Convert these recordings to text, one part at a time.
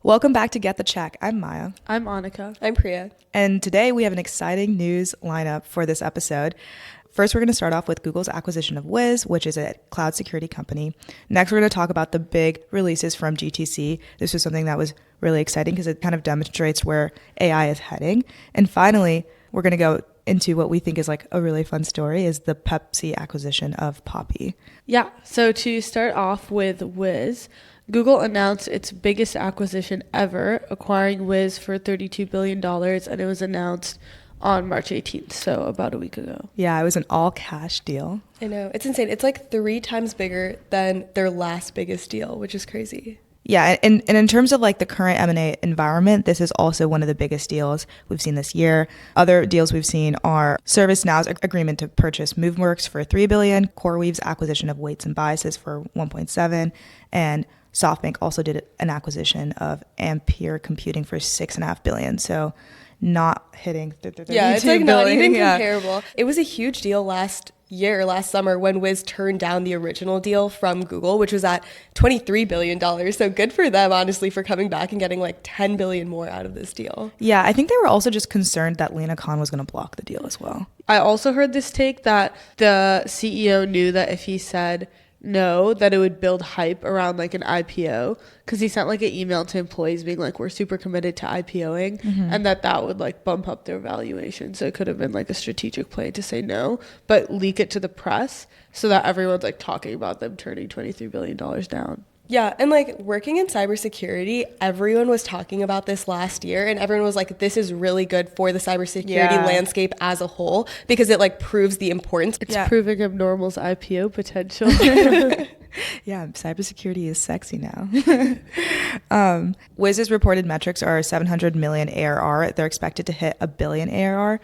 Welcome back to Get the Check. I'm Maya. I'm Annika. I'm Priya. And today we have an exciting news lineup for this episode. First, we're going to start off with Google's acquisition of Wiz, which is a cloud security company. Next, we're going to talk about the big releases from GTC. This was something that was really exciting because it kind of demonstrates where AI is heading. And finally, we're going to go into what we think is like a really fun story, is the Pepsi acquisition of Poppi. Yeah, so to start off with Wiz, Google announced its biggest acquisition ever, acquiring Wiz for $32 billion, and it was announced on March 18th, so about a week ago. Yeah, it was an all-cash deal. I know. It's insane. It's like 3 times bigger than their last biggest deal, which is crazy. Yeah, and in terms of like the current M&A environment, this is also one of the biggest deals we've seen this year. Other deals we've seen are ServiceNow's agreement to purchase MoveWorks for $3 billion, CoreWeave's acquisition of Weights and Biases for $1.7 billion, and SoftBank also did an acquisition of Ampere Computing for $6.5 billion. So not hitting it's like not even comparable. It was a huge deal last summer when Wiz turned down the original deal from Google, which was at $23 billion. So good for them, honestly, for coming back and getting like $10 billion more out of this deal. Yeah, I think they were also just concerned that Lena Khan was going to block the deal as well. I also heard this take that the CEO knew that if he said no, that it would build hype around like an IPO, because he sent like an email to employees being like, we're super committed to IPOing, and that would like bump up their valuation. So it could have been like a strategic play to say no, but leak it to the press so that everyone's like talking about them turning $23 billion down. Yeah, and like working in cybersecurity, everyone was talking about this last year, and everyone was like, this is really good for the cybersecurity landscape as a whole, because it like proves the importance. It's proving Abnormal's IPO potential. Yeah, cybersecurity is sexy now. Wiz's reported metrics are 700 million ARR. They're expected to hit $1 billion ARR,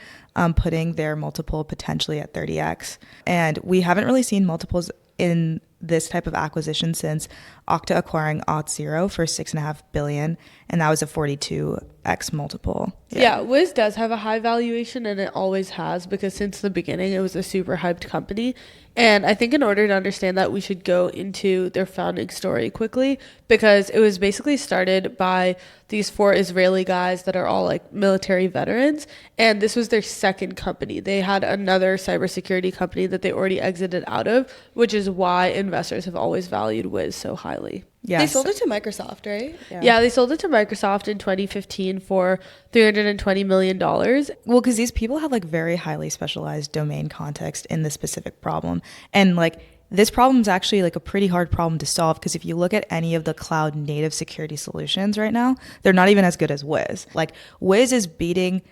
putting their multiple potentially at 30x. And we haven't really seen multiples in this type of acquisition since Okta acquiring Auth0 for $6.5 billion, and that was a 42x multiple. Yeah, Wiz does have a high valuation, and it always has, because since the beginning it was a super hyped company. And I think in order to understand that, we should go into their founding story quickly, because it was basically started by these 4 Israeli guys that are all like military veterans, and this was their second company. They had another cybersecurity company that they already exited out of, which is why investors have always valued Wiz so highly. Yes. They sold it to Microsoft, right? Yeah, they sold it to Microsoft in 2015 for $320 million. Well, because these people have like very highly specialized domain context in the specific problem. And like this problem is actually like a pretty hard problem to solve, because if you look at any of the cloud native security solutions right now, they're not even as good as Wiz. Like Wiz is beating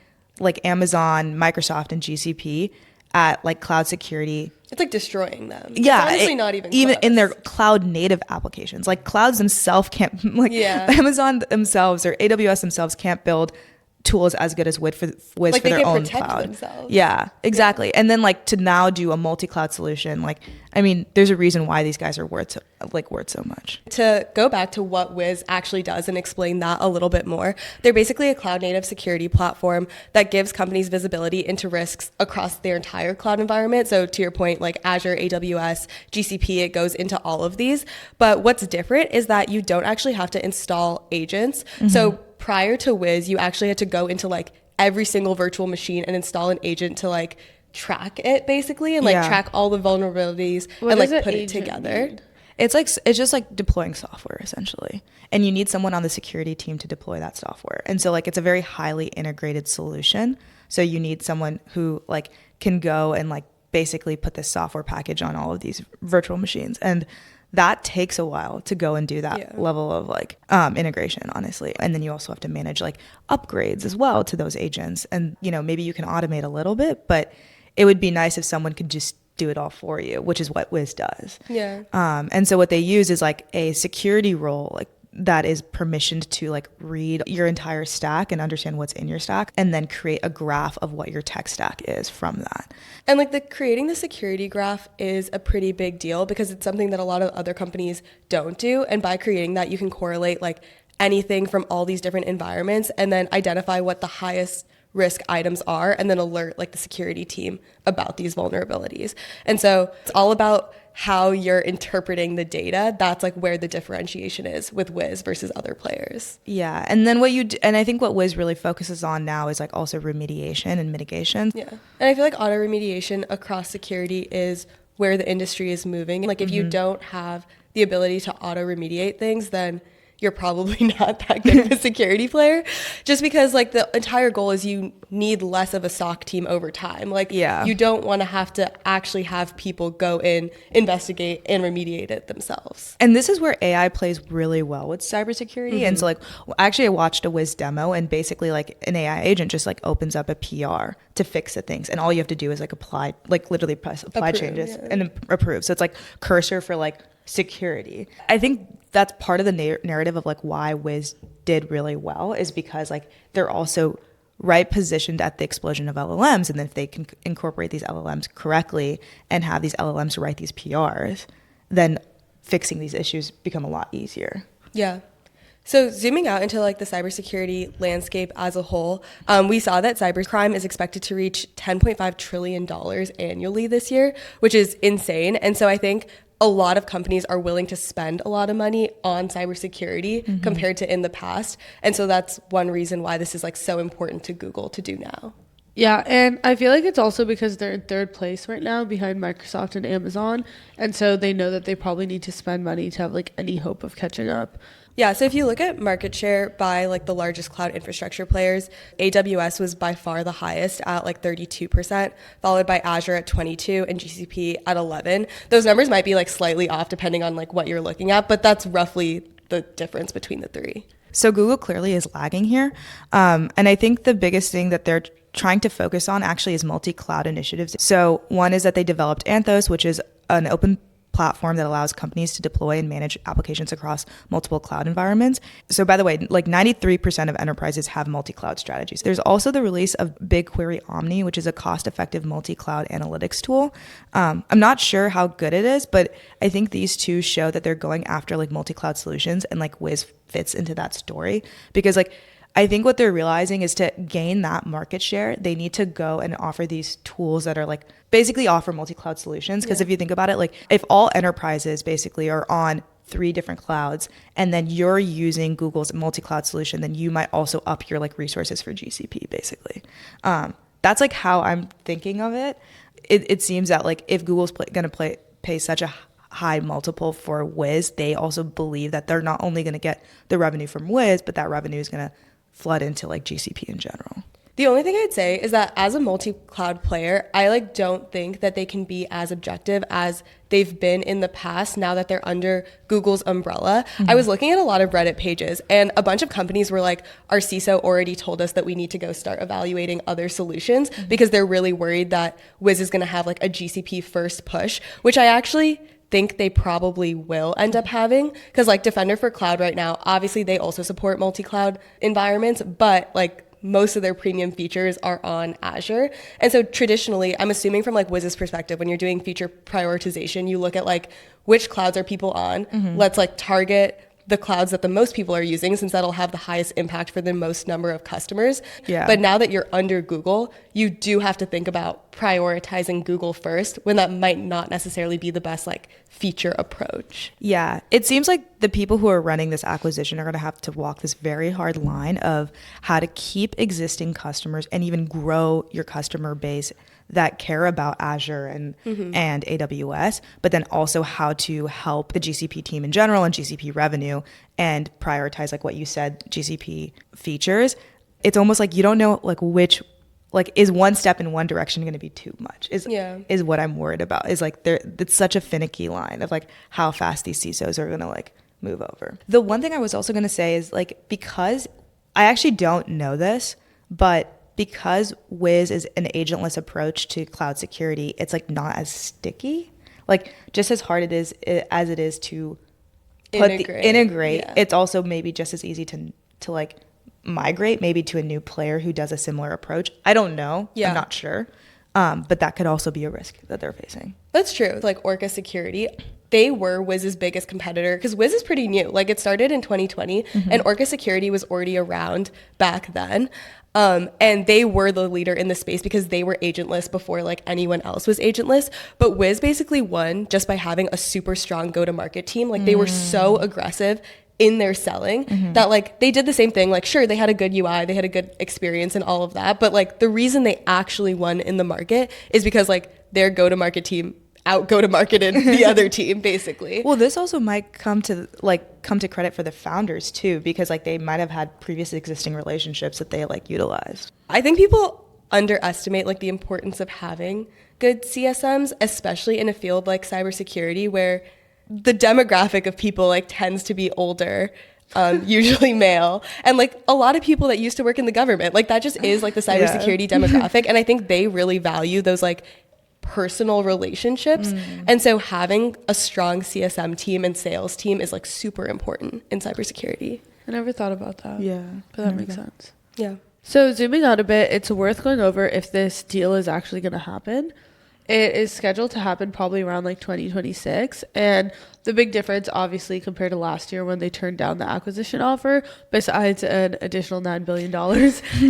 like Amazon, Microsoft, and GCP at like cloud security. It's like destroying them. Yeah, it's honestly not even close. In their cloud native applications. Like clouds themselves can't, like Amazon themselves or AWS themselves can't build tools as good as Wiz for their own cloud. Themselves. Yeah, exactly. Yeah. And then like to now do a multi-cloud solution, like I mean, there's a reason why these guys are worth so much. To go back to what Wiz actually does and explain that a little bit more, they're basically a cloud native security platform that gives companies visibility into risks across their entire cloud environment. So to your point, like Azure, AWS, GCP, it goes into all of these. But what's different is that you don't actually have to install agents. So prior to Wiz, you actually had to go into like every single virtual machine and install an agent to like track it basically, and like track all the vulnerabilities and like put it together. Mean? It's just like deploying software essentially, and you need someone on the security team to deploy that software. And so like it's a very highly integrated solution. So you need someone who like can go and like basically put this software package on all of these virtual machines, and that takes a while to go and do that level of like integration, honestly. And then you also have to manage like upgrades as well to those agents. And, you know, maybe you can automate a little bit, but it would be nice if someone could just do it all for you, which is what Wiz does. Yeah. And so what they use is like a security role, like that is permissioned to like read your entire stack and understand what's in your stack, and then create a graph of what your tech stack is from that. And like creating the security graph is a pretty big deal, because it's something that a lot of other companies don't do. And by creating that, you can correlate like anything from all these different environments and then identify what the highest risk items are, and then alert like the security team about these vulnerabilities. And so it's all about how you're interpreting the data, that's like where the differentiation is with Wiz versus other players. Yeah. And then and I think what Wiz really focuses on now is like also remediation and mitigation. Yeah. And I feel like auto remediation across security is where the industry is moving. Like if you don't have the ability to auto remediate things, then you're probably not that good of a security player, just because like the entire goal is you need less of a SOC team over time. Like you don't want to have to actually have people go in, investigate, and remediate it themselves. And this is where AI plays really well with cybersecurity. And so like actually I watched a Wiz demo, and basically like an AI agent just like opens up a PR to fix the things, and all you have to do is like apply, like literally press apply changes and approve. So it's like cursor for like security. I think that's part of the narrative of like why Wiz did really well, is because like they're also right positioned at the explosion of LLMs, and then if they can incorporate these LLMs correctly and have these LLMs write these PRs, then fixing these issues become a lot easier. Yeah. So zooming out into like the cybersecurity landscape as a whole, we saw that cybercrime is expected to reach $10.5 trillion annually this year, which is insane. And so I think a lot of companies are willing to spend a lot of money on cybersecurity compared to in the past. And so that's one reason why this is like so important to Google to do now. Yeah, and I feel like it's also because they're in third place right now behind Microsoft and Amazon. And so they know that they probably need to spend money to have like any hope of catching up. Yeah, so if you look at market share by like the largest cloud infrastructure players, AWS was by far the highest at like 32%, followed by Azure at 22 and GCP at 11. Those numbers might be like slightly off depending on like what you're looking at, but that's roughly the difference between the three. So Google clearly is lagging here. And I think the biggest thing that they're trying to focus on actually is multi-cloud initiatives. So one is that they developed Anthos, which is an open platform that allows companies to deploy and manage applications across multiple cloud environments. So by the way, like 93% of enterprises have multi-cloud strategies. There's also the release of BigQuery Omni, which is a cost-effective multi-cloud analytics tool. I'm not sure how good it is, but I think these two show that they're going after like multi-cloud solutions, and like Wiz fits into that story, because like I think what they're realizing is to gain that market share, they need to go and offer these tools that are like basically offer multi-cloud solutions. Because if you think about it, like if all enterprises basically are on 3 different clouds, and then you're using Google's multi-cloud solution, then you might also up your like resources for GCP basically. That's like how I'm thinking of it. It seems that like if Google's going to pay such a high multiple for Wiz, they also believe that they're not only going to get the revenue from Wiz, but that revenue is going to flood into like GCP in general. The only thing I'd say is that as a multi-cloud player, I like don't think that they can be as objective as they've been in the past now that they're under Google's umbrella. I was looking at a lot of Reddit pages, and a bunch of companies were like, our CISO already told us that we need to go start evaluating other solutions because they're really worried that Wiz is going to have like a GCP first push, which I actually think they probably will end up having, because like Defender for Cloud right now, obviously they also support multi-cloud environments, but like most of their premium features are on Azure. And so traditionally, I'm assuming from like Wiz's perspective, when you're doing feature prioritization, you look at like which clouds are people on. Let's like target the clouds that the most people are using, since that'll have the highest impact for the most number of customers. But now that you're under Google, you do have to think about prioritizing Google first, when that might not necessarily be the best like feature approach. Yeah, it seems like the people who are running this acquisition are going to have to walk this very hard line of how to keep existing customers and even grow your customer base that care about Azure and AWS, but then also how to help the GCP team in general and GCP revenue and prioritize, like what you said, GCP features. It's almost like you don't know like which, like is one step in one direction going to be too much is what I'm worried about, is like it's such a finicky line of like how fast these CISOs are going to like move over. The one thing I was also going to say is like, because I actually don't know this, but because Wiz is an agentless approach to cloud security, it's like not as sticky. Like just as hard as it is to integrate, it's also maybe just as easy to like migrate maybe to a new player who does a similar approach. I don't know. I'm not sure. But that could also be a risk that they're facing. That's true. Like Orca Security, they were Wiz's biggest competitor because Wiz is pretty new. Like, it started in 2020 and Orca Security was already around back then. And they were the leader in the space because they were agentless before like anyone else was agentless. But Wiz basically won just by having a super strong go-to-market team. Like, they were so aggressive in their selling that like they did the same thing. Like, sure, they had a good UI, they had a good experience and all of that, but like the reason they actually won in the market is because like their go-to-market team out go-to-marketed the other team, basically. Well, this also might come to credit for the founders too, because like they might have had previous existing relationships that they like utilized. I think people underestimate like the importance of having good CSMs, especially in a field like cybersecurity where the demographic of people like tends to be older, usually male, and like a lot of people that used to work in the government, like that just is like the cybersecurity demographic. And I think they really value those like personal relationships. And so having a strong CSM team and sales team is like super important in cybersecurity. I never thought about that. Yeah. But that makes sense. Yeah. So zooming out a bit, it's worth going over if this deal is actually going to happen. It is scheduled to happen probably around like 2026. And the big difference, obviously, compared to last year when they turned down the acquisition offer, besides an additional $9 billion,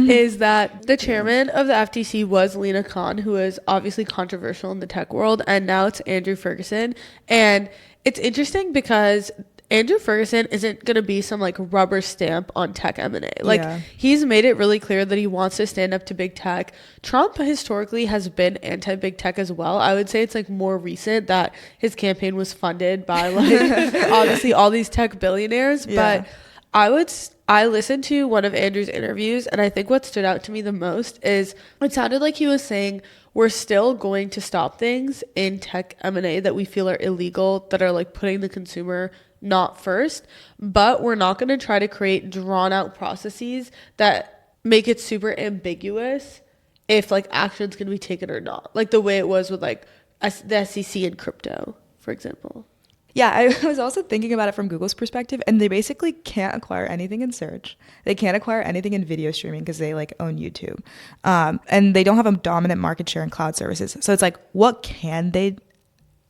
is that the chairman of the FTC was Lena Khan, who is obviously controversial in the tech world. And now it's Andrew Ferguson. And it's interesting because Andrew Ferguson isn't going to be some like rubber stamp on tech M&A. Like he's made it really clear that he wants to stand up to big tech. Trump historically has been anti-big tech as well. I would say it's like more recent that his campaign was funded by like obviously all these tech billionaires. But I listened to one of Andrew's interviews, and I think what stood out to me the most is it sounded like he was saying we're still going to stop things in tech M&A that we feel are illegal, that are like putting the consumer not first, but we're not going to try to create drawn out processes that make it super ambiguous if like action's going to be taken or not, like the way it was with like the SEC and crypto, for example. Yeah, I was also thinking about it from Google's perspective, and they basically can't acquire anything in search. They can't acquire anything in video streaming because they like own YouTube, and they don't have a dominant market share in cloud services. So it's like, what can they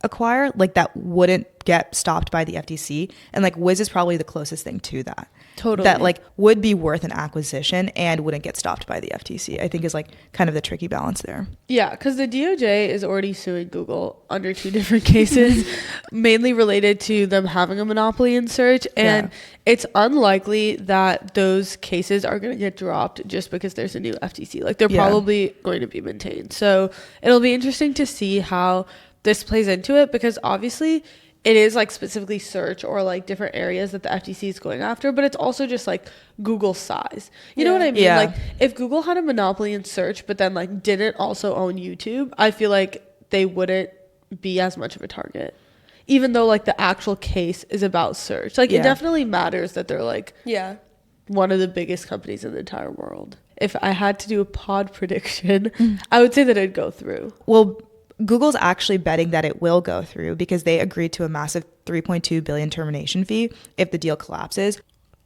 acquire like that wouldn't get stopped by the FTC? And like Wiz is probably the closest thing to that. Totally. That like would be worth an acquisition and wouldn't get stopped by the FTC. I think is like kind of the tricky balance there. Yeah, because the DOJ is already suing Google under 2 different cases, mainly related to them having a monopoly in search. And it's unlikely that those cases are going to get dropped just because there's a new FTC. Like they're probably going to be maintained. So it'll be interesting to see how this plays into it, because obviously it is like specifically search or like different areas that the FTC is going after, but it's also just like Google's size. You know what I mean? Yeah. Like if Google had a monopoly in search, but then like didn't also own YouTube, I feel like they wouldn't be as much of a target, even though like the actual case is about search. Like it definitely matters that they're like one of the biggest companies in the entire world. If I had to do a pod prediction, I would say that it'd go through. Well, Google's actually betting that it will go through because they agreed to a massive $3.2 billion termination fee if the deal collapses,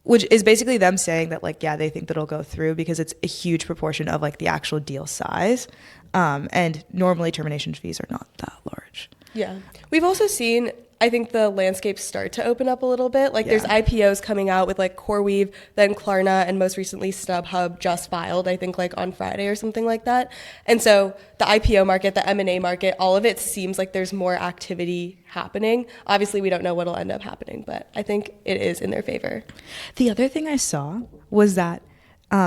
which is basically them saying that like, yeah, they think that it'll go through because it's a huge proportion of like the actual deal size. And normally termination fees are not that large. Yeah. We've also seen, I think, the landscape start to open up a little bit. Like there's IPOs coming out with like CoreWeave, then Klarna, and most recently StubHub just filed, I think like on Friday or something like that. And so the IPO market, the M&A market, all of it seems like there's more activity happening. Obviously, we don't know what'll end up happening, but I think it is in their favor. The other thing I saw was that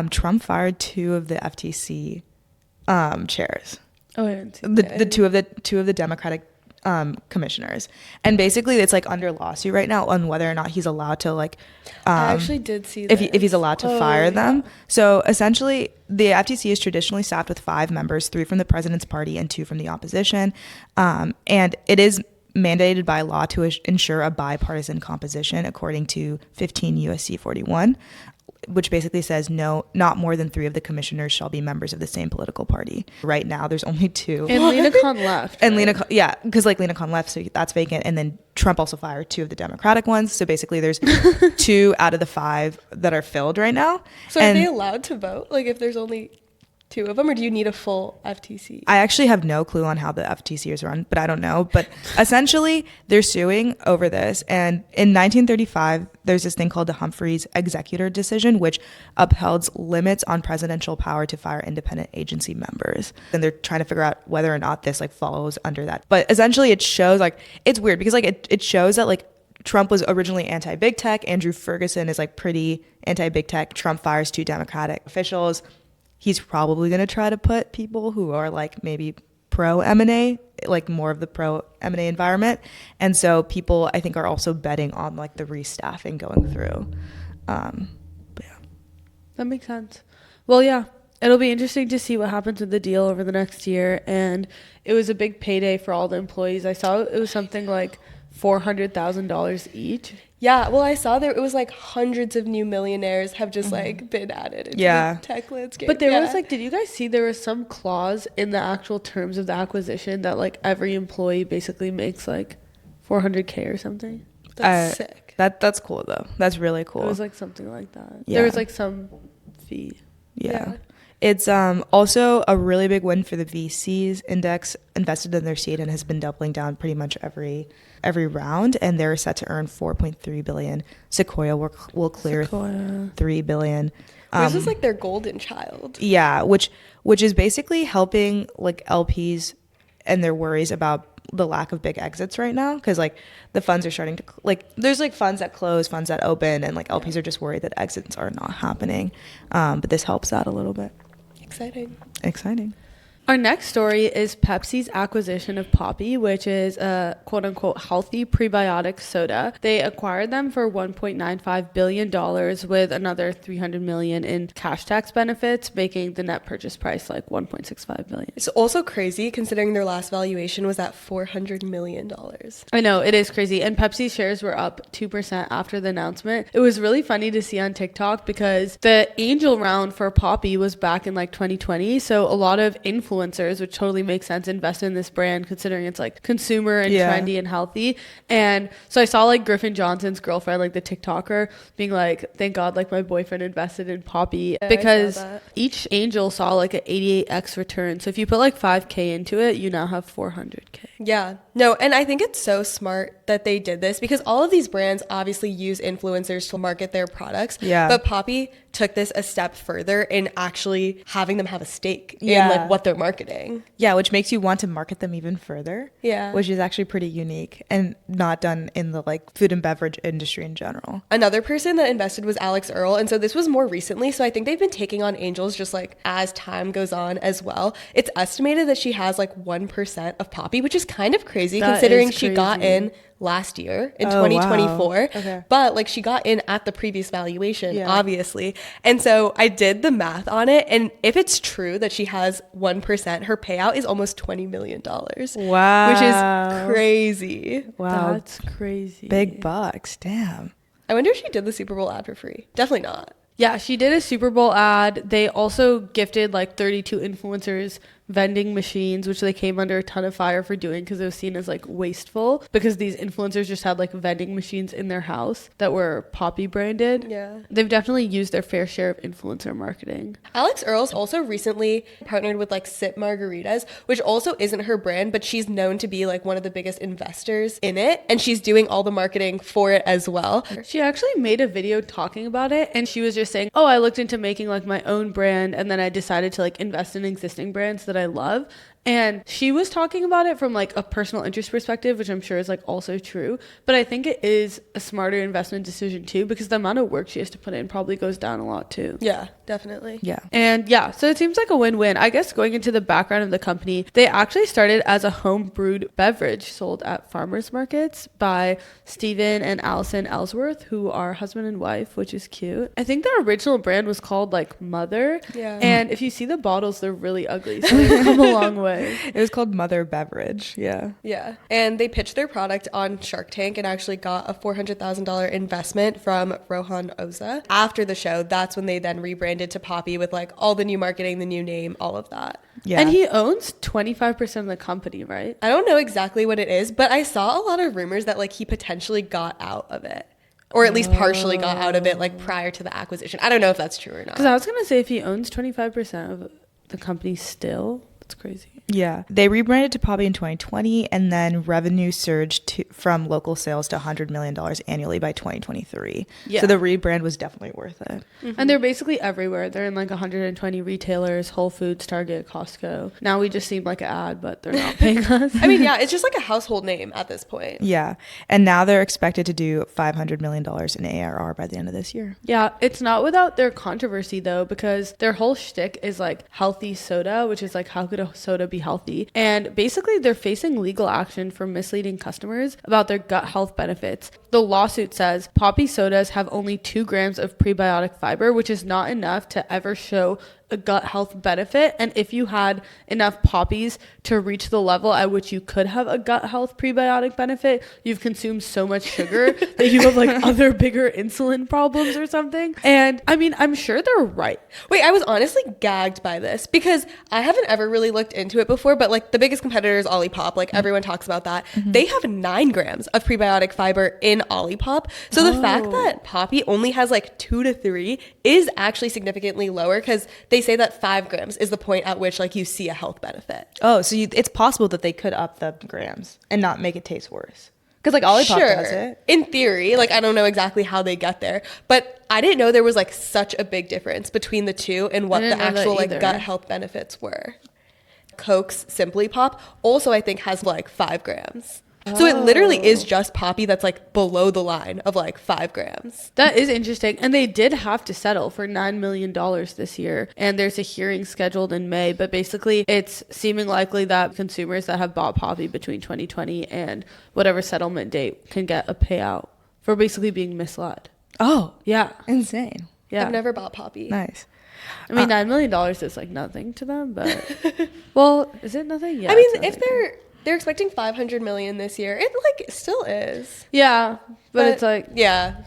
Trump fired 2 of the FTC chairs. Oh, I didn't see the two of the Democratic commissioners, and basically it's like under lawsuit right now on whether or not he's allowed to like I actually did see that. if he's allowed to fire them. So essentially the FTC is traditionally staffed with 5 members, 3 from the president's party and 2 from the opposition, and it is mandated by law to ensure a bipartisan composition according to 15 USC 41, which basically says not more than 3 of the commissioners shall be members of the same political party. Right now, there's only 2. And Lena Khan left. And because like Lena Khan left, so that's vacant. And then Trump also fired 2 of the Democratic ones. So basically, there's 2 out of the 5 that are filled right now. So are they allowed to vote? Like if there's only 2 of them, or do you need a full FTC? I actually have no clue on how the FTC is run, but I don't know. But essentially, they're suing over this. And in 1935, there's this thing called the Humphreys Executor Decision, which upheld limits on presidential power to fire independent agency members. And they're trying to figure out whether or not this like follows under that. But essentially, it shows like it's weird because like it shows that like Trump was originally anti-big tech. Andrew Ferguson is like pretty anti-big tech. Trump fires 2 Democratic officials. He's probably going to try to put people who are like maybe pro M&A, like more of the pro M&A environment. And so people, I think, are also betting on like the restaffing going through. But yeah. That makes sense. Well, yeah, it'll be interesting to see what happens with the deal over the next year. And it was a big payday for all the employees. I saw it was something like $400,000 each. Yeah, well, I saw there it was like hundreds of new millionaires have just like been added into the tech landscape. But there was like, did you guys see there was some clause in the actual terms of the acquisition that like every employee basically makes like $400K or something? That's sick. That's cool though. That's really cool. It was like something like that. Yeah. There was like some fee. Yeah. It's also a really big win for the VCs. Index invested in their seed and has been doubling down pretty much every round, and they're set to earn $4.3 billion. Sequoia will clear $3 billion. This is like their golden child. Yeah, which is basically helping like LPs and their worries about the lack of big exits right now, because like the funds are starting to like there's like funds that close, funds that open, and like LPs are just worried that exits are not happening. But this helps out a little bit. Exciting. Our next story is Pepsi's acquisition of Poppi, which is a quote-unquote healthy prebiotic soda. They acquired them for $1.95 billion with another $300 million in cash tax benefits, making the net purchase price like $1.65 billion. It's also crazy considering their last valuation was at $400 million. I know, it is crazy. And Pepsi shares were up 2% after the announcement. It was really funny to see on TikTok because the angel round for Poppi was back in like 2020. So a lot of influencers, which totally makes sense, invest in this brand considering it's like consumer and trendy and healthy. And so I saw like Griffin Johnson's girlfriend, like the TikToker, being like, thank God like my boyfriend invested in Poppi, because each angel saw like an 88x return. So if you put like 5K into it, you now have 400K. Yeah, no, and I think it's so smart that they did this because all of these brands obviously use influencers to market their products. Yeah. But Poppi took this a step further in actually having them have a stake in like what they're marketing. Yeah, which makes you want to market them even further. Yeah. Which is actually pretty unique and not done in the like food and beverage industry in general. Another person that invested was Alex Earl. And so this was more recently. So I think they've been taking on angels just like as time goes on as well. It's estimated that she has like 1% of Poppi, which is kind of crazy considering she got in last year in 2024. Wow. Okay. But like she got in at the previous valuation, obviously. And so I did the math on it. And if it's true that she has 1%, her payout is almost $20 million. Wow. Which is crazy. Wow. That's crazy. Big bucks. Damn. I wonder if she did the Super Bowl ad for free. Definitely not. Yeah, she did a Super Bowl ad. They also gifted like 32 influencers vending machines, which they came under a ton of fire for doing because it was seen as like wasteful, because these influencers just had like vending machines in their house that were Poppi branded. Yeah. They've definitely used their fair share of influencer marketing. Alex Earls also recently partnered with like Sip Margaritas, which also isn't her brand, but she's known to be like one of the biggest investors in it. And she's doing all the marketing for it as well. She actually made a video talking about it, and she was just saying, oh, I looked into making like my own brand, and then I decided to like invest in existing brands that I love. And she was talking about it from like a personal interest perspective, which I'm sure is like also true. But I think it is a smarter investment decision too, because the amount of work she has to put in probably goes down a lot too. Yeah, definitely. Yeah. And yeah, so it seems like a win-win. I guess going into the background of the company, they actually started as a home brewed beverage sold at farmers markets by Stephen and Allison Ellsworth, who are husband and wife, which is cute. I think their original brand was called like Mother. Yeah. And if you see the bottles, they're really ugly. So they've come a long way. It was called Mother Beverage. Yeah. Yeah. And they pitched their product on Shark Tank and actually got a $400,000 investment from Rohan Oza. After the show, that's when they then rebranded to Poppi with like all the new marketing, the new name, all of that. Yeah. And he owns 25% of the company, right? I don't know exactly what it is, but I saw a lot of rumors that like he potentially got out of it. Or at least partially got out of it like prior to the acquisition. I don't know if that's true or not. Because I was going to say if he owns 25% of the company still. That's crazy. Yeah. They rebranded to Poppi in 2020, and then revenue surged from local sales to $100 million annually by 2023. Yeah. So the rebrand was definitely worth it. And they're basically everywhere. They're in like 120 retailers, Whole Foods, Target, Costco. Now we just seem like an ad, but they're not paying us. I mean, yeah, it's just like a household name at this point. Yeah. And now they're expected to do $500 million in ARR by the end of this year. Yeah, it's not without their controversy though, because their whole shtick is like healthy soda, which is like, how could a soda be healthy? And basically they're facing legal action for misleading customers about their gut health benefits. The lawsuit says Poppi sodas have only 2 grams of prebiotic fiber, which is not enough to ever show a gut health benefit. And if you had enough Poppies to reach the level at which you could have a gut health prebiotic benefit, you've consumed so much sugar that you have like other bigger insulin problems or something. And I mean, I'm sure they're right. Wait, I was honestly gagged by this because I haven't ever really looked into it before, but like the biggest competitor is Olipop. Like everyone talks about that. They have 9 grams of prebiotic fiber in Olipop. So the fact that Poppi only has like 2 to 3 is actually significantly lower, because they say that 5 grams is the point at which like you see a health benefit. Oh, so it's possible that they could up the grams and not make it taste worse. Because like Olipop does it. In theory, like I don't know exactly how they get there, but I didn't know there was like such a big difference between the two and what the actual like gut health benefits were. Coke's Simply Pop also I think has like 5 grams. So it literally is just Poppi that's like below the line of like 5 grams. That is interesting. And they did have to settle for $9 million this year. And there's a hearing scheduled in May. But basically, it's seeming likely that consumers that have bought Poppi between 2020 and whatever settlement date can get a payout for basically being misled. Oh, Yeah. insane. Yeah. I've never bought Poppi. Nice. I mean, $9 million is like nothing to them, but well, is it nothing? Yeah. I mean, it's if nothing. they're expecting 500 million this year, it like still is. Yeah, but it's like, yeah,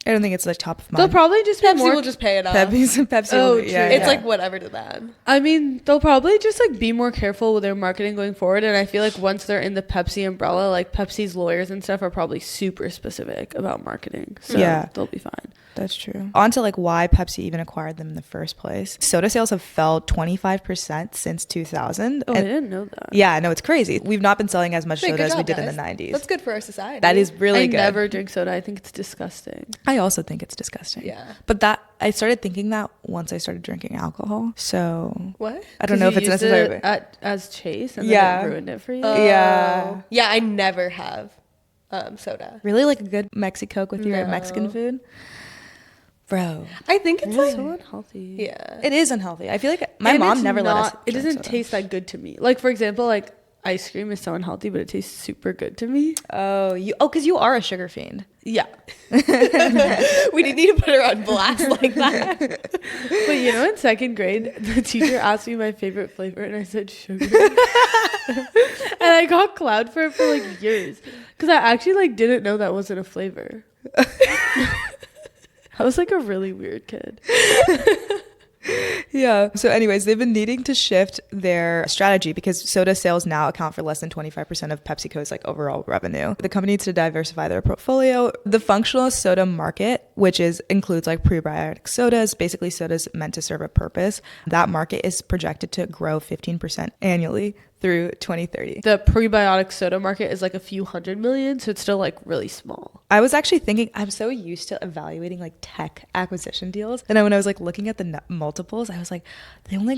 I don't think it's like top of they'll mind. probably just be Pepsi more will just pay it off. Pepsi Oh, will be, yeah, true. It's yeah. like whatever to them. I mean, they'll probably just like be more careful with their marketing going forward. And I feel like once they're in the Pepsi umbrella, like Pepsi's lawyers and stuff are probably super specific about marketing. So Yeah. they'll be fine. That's true. On to like why Pepsi even acquired them in the first place. Soda sales have fell 25% since 2000. Oh, I And didn't know that. yeah, no, it's crazy. We've not been selling as much Wait, soda good as we job, did in guys. the 90s. That's good for our society. That is really I good. never drink soda. I think it's disgusting. I also think it's disgusting. Yeah. But that I started thinking that once I started drinking alcohol. So What? I don't know if it's necessary. As Chase and Yeah. then it ruined it for you. Yeah. Yeah, I never have soda. Really like a good Mexi Coke with your No. Mexican food? Bro, I think it's like so unhealthy. yeah. it is unhealthy. I feel like my And mom it's never let us. It drink doesn't soda. taste that good to me. Like for example, like ice cream is so unhealthy, but it tastes super good to me. Because you are a sugar fiend. Yeah. We didn't need to put her on blast like that. But you know, in second grade, the teacher asked me my favorite flavor, and I said sugar. And I got clowned for it for like years, because I actually like didn't know that wasn't a flavor. I was like a really weird kid. Yeah. So anyways, they've been needing to shift their strategy because soda sales now account for less than 25% of PepsiCo's like overall revenue. The company needs to diversify their portfolio. The functional soda market, which includes like prebiotic sodas, basically sodas meant to serve a purpose. That market is projected to grow 15% annually through 2030. The prebiotic soda market is like a few $100 million, so it's still like really small. I was actually thinking, I'm so used to evaluating like tech acquisition deals. And then when I was like looking at the multiples, I was like, they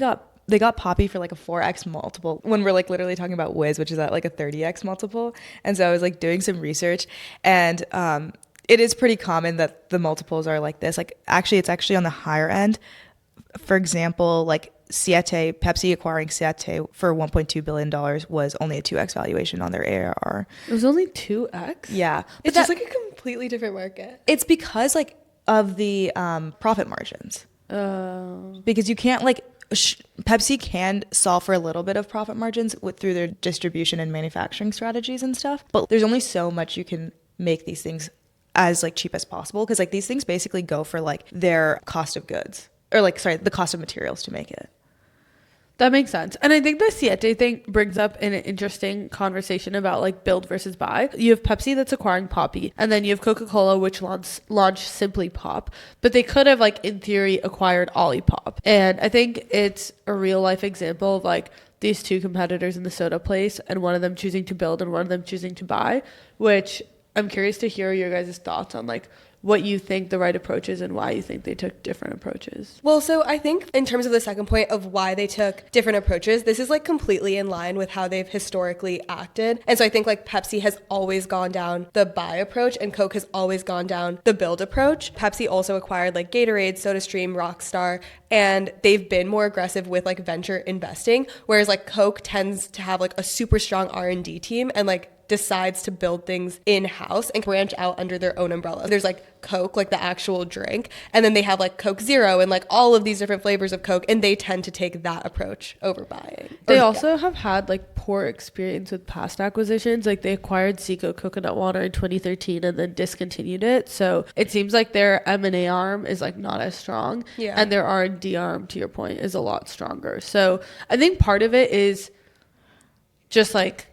got Poppi for like a 4x multiple when we're like literally talking about Wiz, which is at like a 30x multiple. And so I was like doing some research, and it is pretty common that the multiples are like this. Like it's actually on the higher end. For example, like Siete, Pepsi acquiring Siete for $1.2 billion was only a 2x valuation on their ARR. It was only 2x? Yeah. But It's just like a completely different market. it's because like of the profit margins. Because you can't like Pepsi can solve for a little bit of profit margins through their distribution and manufacturing strategies and stuff, but there's only so much you can make these things as like cheap as possible, because like these things basically go for like their cost of goods, or like the cost of materials to make it. That makes sense. And I think the Siete thing brings up an interesting conversation about like build versus buy. You have Pepsi that's acquiring Poppi, and then you have Coca-Cola, which launched Simply Pop, but they could have like in theory acquired Olipop. And I think it's a real life example of like these two competitors in the soda place, and one of them choosing to build and one of them choosing to buy, which I'm curious to hear your guys' thoughts on like what you think the right approach is and why you think they took different approaches. Well, so I think in terms of the second point of why they took different approaches, this is like completely in line with how they've historically acted. And so I think like Pepsi has always gone down the buy approach and Coke has always gone down the build approach. Pepsi also acquired like Gatorade, SodaStream, Rockstar, and they've been more aggressive with like venture investing, whereas like Coke tends to have like a super strong R&D team and like decides to build things in-house and branch out under their own umbrella. There's like Coke, like the actual drink, and then they have like Coke Zero and like all of these different flavors of Coke, and they tend to take that approach over buying. They also have had like poor experience with past acquisitions. Like they acquired Zico coconut water in 2013 and then discontinued it. So it seems like their M&A arm is like not as strong, and their R&D arm, to your point, is a lot stronger. So I think part of it is just like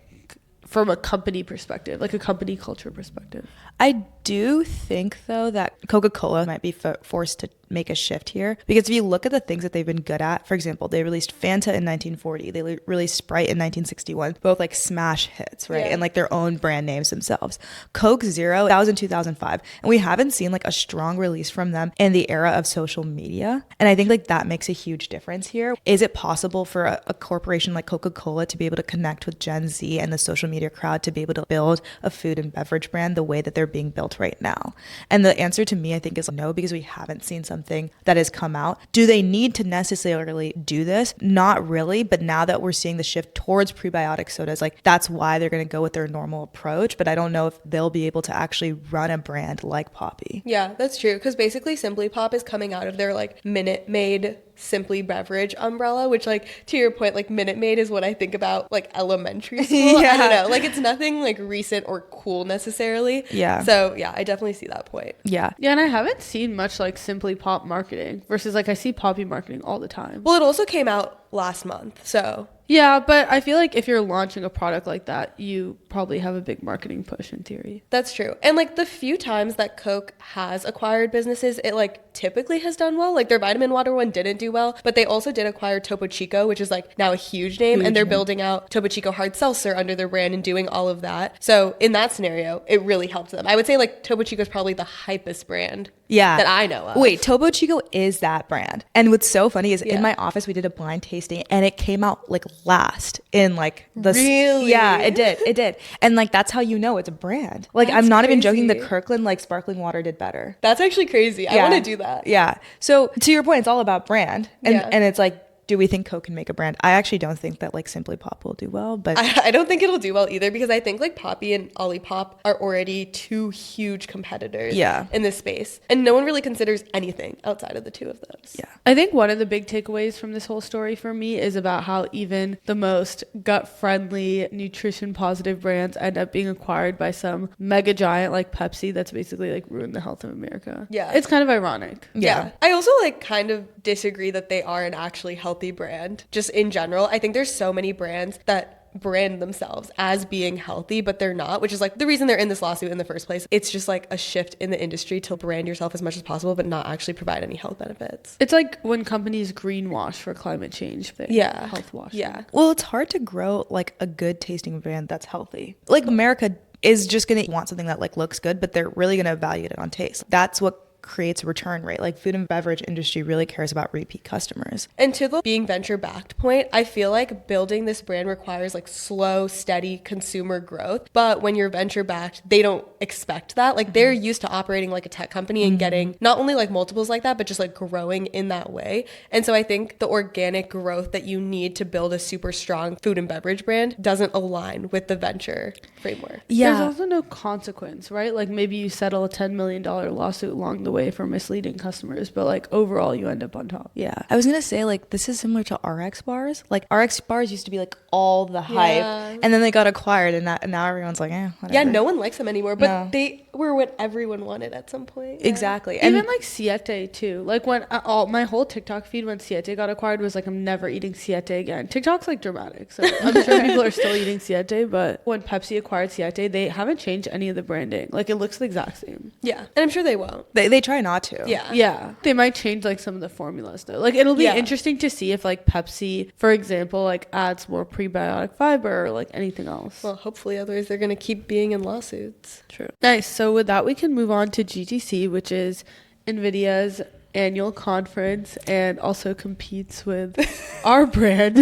from a company perspective, like a company culture perspective. I do think, though, that Coca-Cola might be forced to make a shift here, because if you look at the things that they've been good at, for example, they released Fanta in 1940, they released Sprite in 1961, both like smash hits, right? And like their own brand names themselves. Coke Zero, that was in 2005, and we haven't seen like a strong release from them in the era of social media, and I think like that makes a huge difference here. Is it possible for a corporation like Coca-Cola to be able to connect with Gen Z and the social media crowd to be able to build a food and beverage brand the way that they're being built right now? And the answer to me, I think, is no, because we haven't seen something that has come out. Do they need to necessarily do this? Not really, but now that we're seeing the shift towards prebiotic sodas, like that's why they're going to go with their normal approach, but I don't know if they'll be able to actually run a brand like Poppi. Yeah, that's true, because basically Simply Pop is coming out of their like Minute Maid Simply Beverage umbrella, which like to your point, like Minute Maid is what I think about like elementary school. I don't know, like it's nothing like recent or cool necessarily. So yeah, I definitely see that point. Yeah, and I haven't seen much like Simply Pop marketing versus like I see Poppi marketing all the time. Well, it also came out last month, so yeah, but I feel like if you're launching a product like that, you probably have a big marketing push in theory. That's true. And like the few times that Coke has acquired businesses, it like typically has done well. Like their vitamin water one didn't do well, but they also did acquire Topo Chico, which is like now a huge name, and they're building out Topo Chico hard seltzer under their brand and doing all of that. So in that scenario, it really helped them. I would say like Topo Chico is probably the hypest brand that I know of. Wait, Topo Chico is that brand. And what's so funny is in my office, we did a blind tasting and it came out like last in like the really? Yeah, it did. And like that's how you know it's a brand. Like That's I'm not crazy. even joking, the Kirkland like sparkling water did better. That's actually crazy. I want to do that. Yeah. So to your point, it's all about brand. And it's like, do we think Coke can make a brand? I actually don't think that like Simply Pop will do well, but I don't think it'll do well either, because I think like Poppi and Olipop are already two huge competitors in this space, and no one really considers anything outside of the two of those. I think one of the big takeaways from this whole story for me is about how even the most gut-friendly, nutrition-positive brands end up being acquired by some mega giant like Pepsi that's basically like ruined the health of America. It's kind of ironic. I also like kind of disagree that they are an actually healthy brand. Just in general, I think there's so many brands that brand themselves as being healthy, but they're not, which is like the reason they're in this lawsuit in the first place. It's just like a shift in the industry to brand yourself as much as possible, but not actually provide any health benefits. It's like when companies greenwash for climate change. Health wash. Well, it's hard to grow like a good tasting brand that's healthy. Like America is just going to want something that like looks good, but they're really going to evaluate it on taste. That's what creates a return rate. Like food and beverage industry really cares about repeat customers. And to the being venture backed point, I feel like building this brand requires like slow, steady consumer growth. But when you're venture backed, they don't expect that. Like they're used to operating like a tech company and getting not only like multiples like that, but just like growing in that way. And so I think the organic growth that you need to build a super strong food and beverage brand doesn't align with the venture framework. There's also no consequence, right? Like maybe you settle a $10 million lawsuit along the way for misleading customers, but like overall you end up on top. I was gonna say like this is similar to RX bars. Like RX bars used to be like all the hype, and then they got acquired, and now everyone's like, whatever. No one likes them anymore, but they were what everyone wanted at some point. Exactly. Even And like Siete too. Like when my whole TikTok feed when Siete got acquired was like, I'm never eating Siete again. TikTok's like dramatic, so I'm sure people are still eating Siete. But when Pepsi acquired Siete, they haven't changed any of the branding. Like it looks the exact same. Yeah, and I'm sure they won't. they try not to. Yeah, they might change like some of the formulas though. Like it'll be interesting to see if like Pepsi, for example, like adds more prebiotic fiber or like anything else. Well, hopefully, otherwise they're gonna keep being in lawsuits. True. Nice. So with that, we can move on to GTC, which is Nvidia's annual conference and also competes with our brand,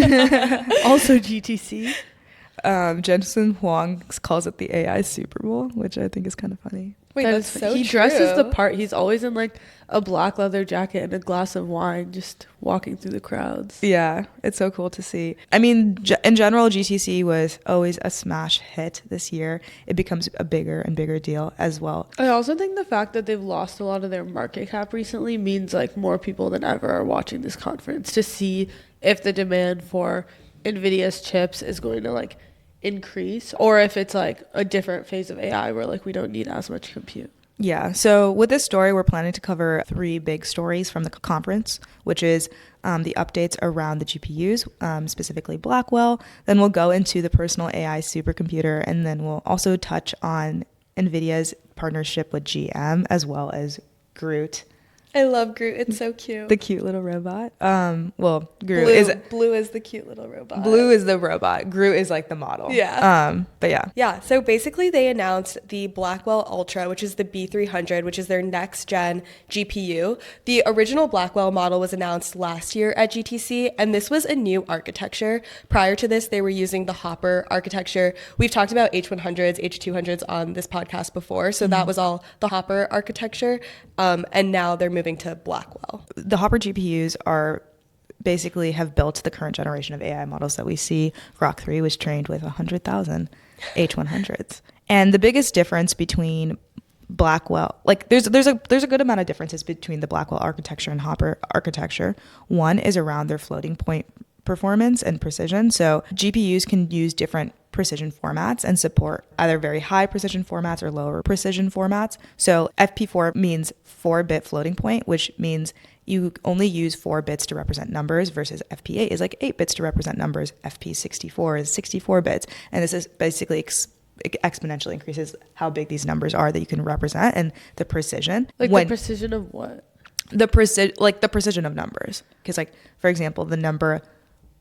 also GTC. Jensen Huang calls it the AI Super Bowl, which I think is kind of funny. Wait, that's so he true. dresses the part. He's always in like a black leather jacket and a glass of wine, just walking through the crowds. Yeah, it's so cool to see. I mean, in general, GTC was always a smash hit this year. It becomes a bigger and bigger deal as well. I also think the fact that they've lost a lot of their market cap recently means like more people than ever are watching this conference to see if the demand for Nvidia's chips is going to like increase or if it's like a different phase of AI where like we don't need as much compute. Yeah, so with this story, we're planning to cover 3 big stories from the conference, which is the updates around the GPUs, specifically Blackwell. Then we'll go into the personal AI supercomputer, and then we'll also touch on NVIDIA's partnership with GM, as well as Groot. I love Groot. It's so cute. The cute little robot. Well, Groot Blue is the cute little robot. Blue is the robot. Groot is like the model. Yeah. But yeah. Yeah. So basically, they announced the Blackwell Ultra, which is the B300, which is their next gen GPU. The original Blackwell model was announced last year at GTC, and this was a new architecture. Prior to this, they were using the Hopper architecture. We've talked about H100s, H200s on this podcast before, so that was all the Hopper architecture. And now they're moving to Blackwell. The Hopper GPUs are basically have built the current generation of AI models that we see. Grok 3 was trained with 100,000 H100s. And the biggest difference between Blackwell, like there's a good amount of differences between the Blackwell architecture and Hopper architecture. One is around their floating point performance and precision. So GPUs can use different precision formats and support either very high precision formats or lower precision formats. So FP4 means 4-bit floating point, which means you only use 4 bits to represent numbers, versus FP8 is like 8 bits to represent numbers. FP64 is 64 bits. And this is basically exponentially increases how big these numbers are that you can represent and the precision. Like the precision of what? The precision of numbers. Because like, for example, the number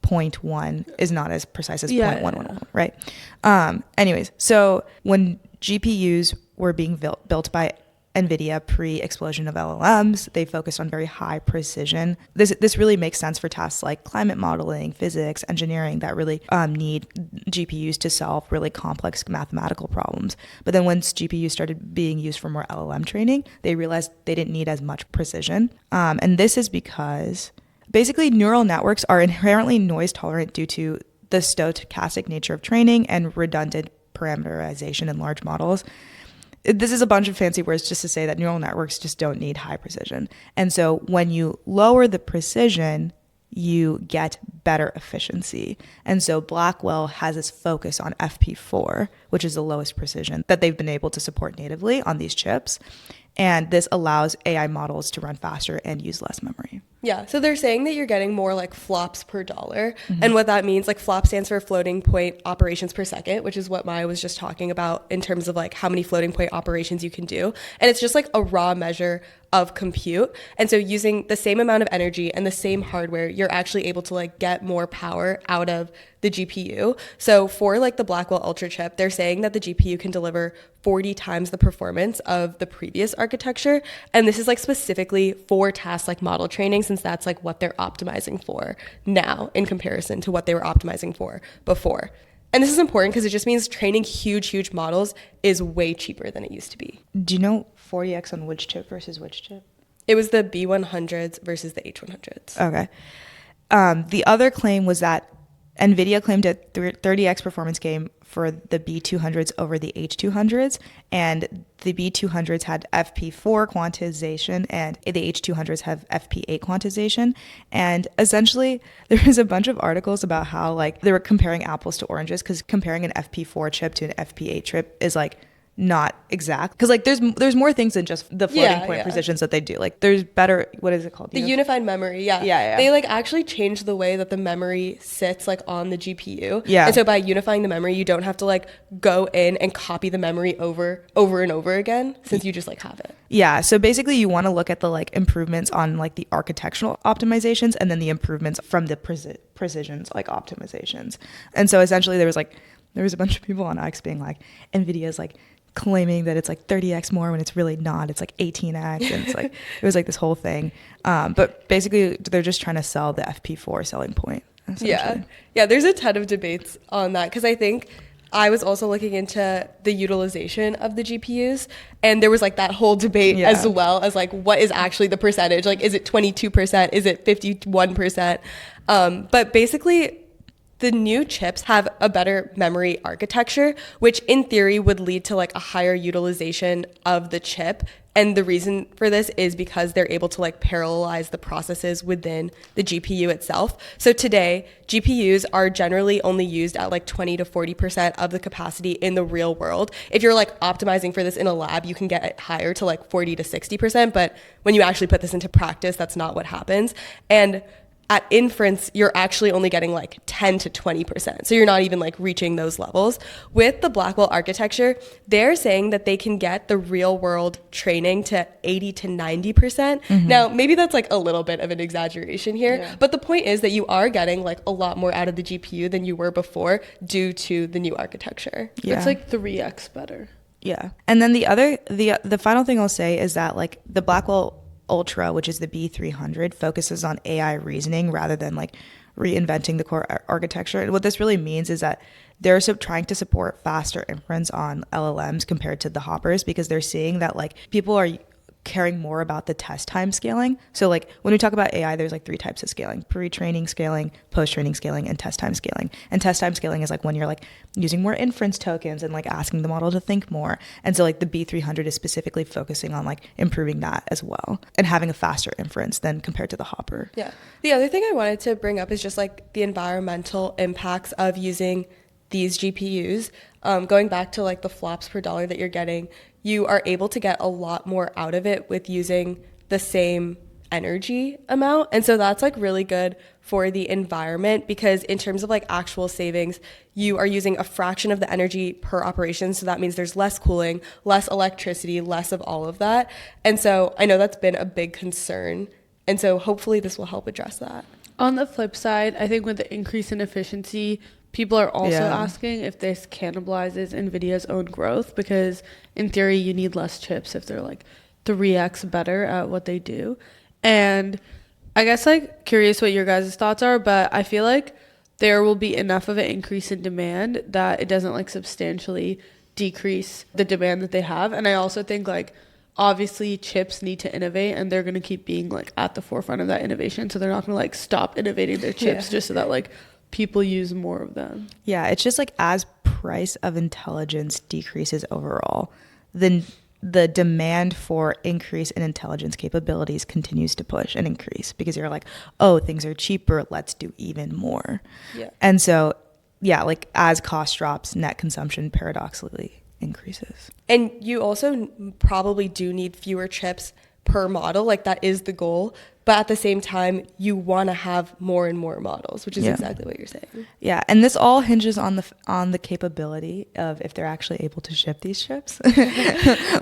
0.1 is not as precise as 0.111, right? Anyways, so when GPUs were being built by NVIDIA pre-explosion of LLMs, they focused on very high precision. This really makes sense for tasks like climate modeling, physics, engineering that really need GPUs to solve really complex mathematical problems. But then once GPUs started being used for more LLM training, they realized they didn't need as much precision. And this is because basically neural networks are inherently noise tolerant due to the stochastic nature of training and redundant parameterization in large models. This is a bunch of fancy words just to say that neural networks just don't need high precision. And so when you lower the precision, you get better efficiency. And so Blackwell has this focus on FP4, which is the lowest precision that they've been able to support natively on these chips. And this allows AI models to run faster and use less memory. Yeah, so they're saying that you're getting more like flops per dollar. And what that means, like flop stands for floating point operations per second, which is what Maya was just talking about in terms of like how many floating point operations you can do. And it's just like a raw measure of compute. And so using the same amount of energy and the same hardware, you're actually able to like get more power out of the GPU. So for like the Blackwell Ultra chip, they're saying that the GPU can deliver 40 times the performance of the previous architecture. And this is like specifically for tasks like model training, since that's like what they're optimizing for now in comparison to what they were optimizing for before. And this is important because it just means training huge models is way cheaper than it used to be. Do you know 40x on which chip versus which chip? It was the B100s versus the H100s. Okay. The other claim was that NVIDIA claimed a 30x performance gain for the B200s over the H200s, and the B200s had FP4 quantization and the H200s have FP8 quantization. And essentially, there was a bunch of articles about how like they were comparing apples to oranges, because comparing an FP4 chip to an FP8 chip is like not exact, because like there's more things than just the floating point precisions that they do. Like there's better, what is it called? The unified memory. Yeah. They like actually change the way that the memory sits like on the GPU. Yeah. And so by unifying the memory, you don't have to like go in and copy the memory over and over again, since you just like have it. Yeah. So basically you want to look at the like improvements on like the architectural optimizations, and then the improvements from the precisions like optimizations. And so essentially there was a bunch of people on X being like, Nvidia is like claiming that it's like 30x more when it's really not. It's like 18x, and it's like it was like this whole thing. But basically they're just trying to sell the FP4 selling point. Yeah. There's a ton of debates on that, because I think I was also looking into the utilization of the GPUs, and there was like that whole debate as well as like what is actually the percentage. Like, is it 22%? Is it 51%? But basically, the new chips have a better memory architecture, which in theory would lead to like a higher utilization of the chip. And the reason for this is because they're able to like parallelize the processes within the GPU itself. So today, GPUs are generally only used at like 20 to 40% of the capacity in the real world. If you're like optimizing for this in a lab, you can get it higher to like 40 to 60%. But when you actually put this into practice, that's not what happens. And at inference, you're actually only getting like 10 to 20%. So you're not even like reaching those levels. With the Blackwell architecture, they're saying that they can get the real world training to 80 to 90%. Mm-hmm. Now, maybe that's like a little bit of an exaggeration here, but the point is that you are getting like a lot more out of the GPU than you were before due to the new architecture. Yeah. It's like 3x better. Yeah. And then the final thing I'll say is that like the Blackwell Ultra, which is the B300, focuses on AI reasoning rather than like reinventing the core architecture. And what this really means is that they're trying to support faster inference on LLMs compared to the hoppers, because they're seeing that like people are caring more about the test time scaling. So like when we talk about AI, there's like 3 types of scaling: pre-training scaling, post-training scaling, and test time scaling. And test time scaling is like when you're like using more inference tokens and like asking the model to think more. And so like the B300 is specifically focusing on like improving that as well and having a faster inference than compared to the hopper. Yeah. The other thing I wanted to bring up is just like the environmental impacts of using these GPUs. Going back to like the flops per dollar that you're getting, you are able to get a lot more out of it with using the same energy amount. And so that's like really good for the environment, because in terms of like actual savings, you are using a fraction of the energy per operation. So that means there's less cooling, less electricity, less of all of that. And so I know that's been a big concern. And so hopefully this will help address that. On the flip side, I think with the increase in efficiency, people are also asking if this cannibalizes NVIDIA's own growth, because in theory, you need less chips if they're like 3x better at what they do. And I guess like curious what your guys' thoughts are, but I feel like there will be enough of an increase in demand that it doesn't like substantially decrease the demand that they have. And I also think like obviously chips need to innovate, and they're going to keep being like at the forefront of that innovation. So they're not going to like stop innovating their chips just so that like people use more of them. Yeah, it's just like as price of intelligence decreases overall, then the demand for increase in intelligence capabilities continues to push and increase, because you're like, oh, things are cheaper, let's do even more. Yeah. And so, yeah, like as cost drops, net consumption paradoxically increases. And you also probably do need fewer chips per model, like that is the goal. But at the same time, you want to have more and more models, which is exactly what you're saying. Yeah, and this all hinges on the capability of if they're actually able to ship these chips,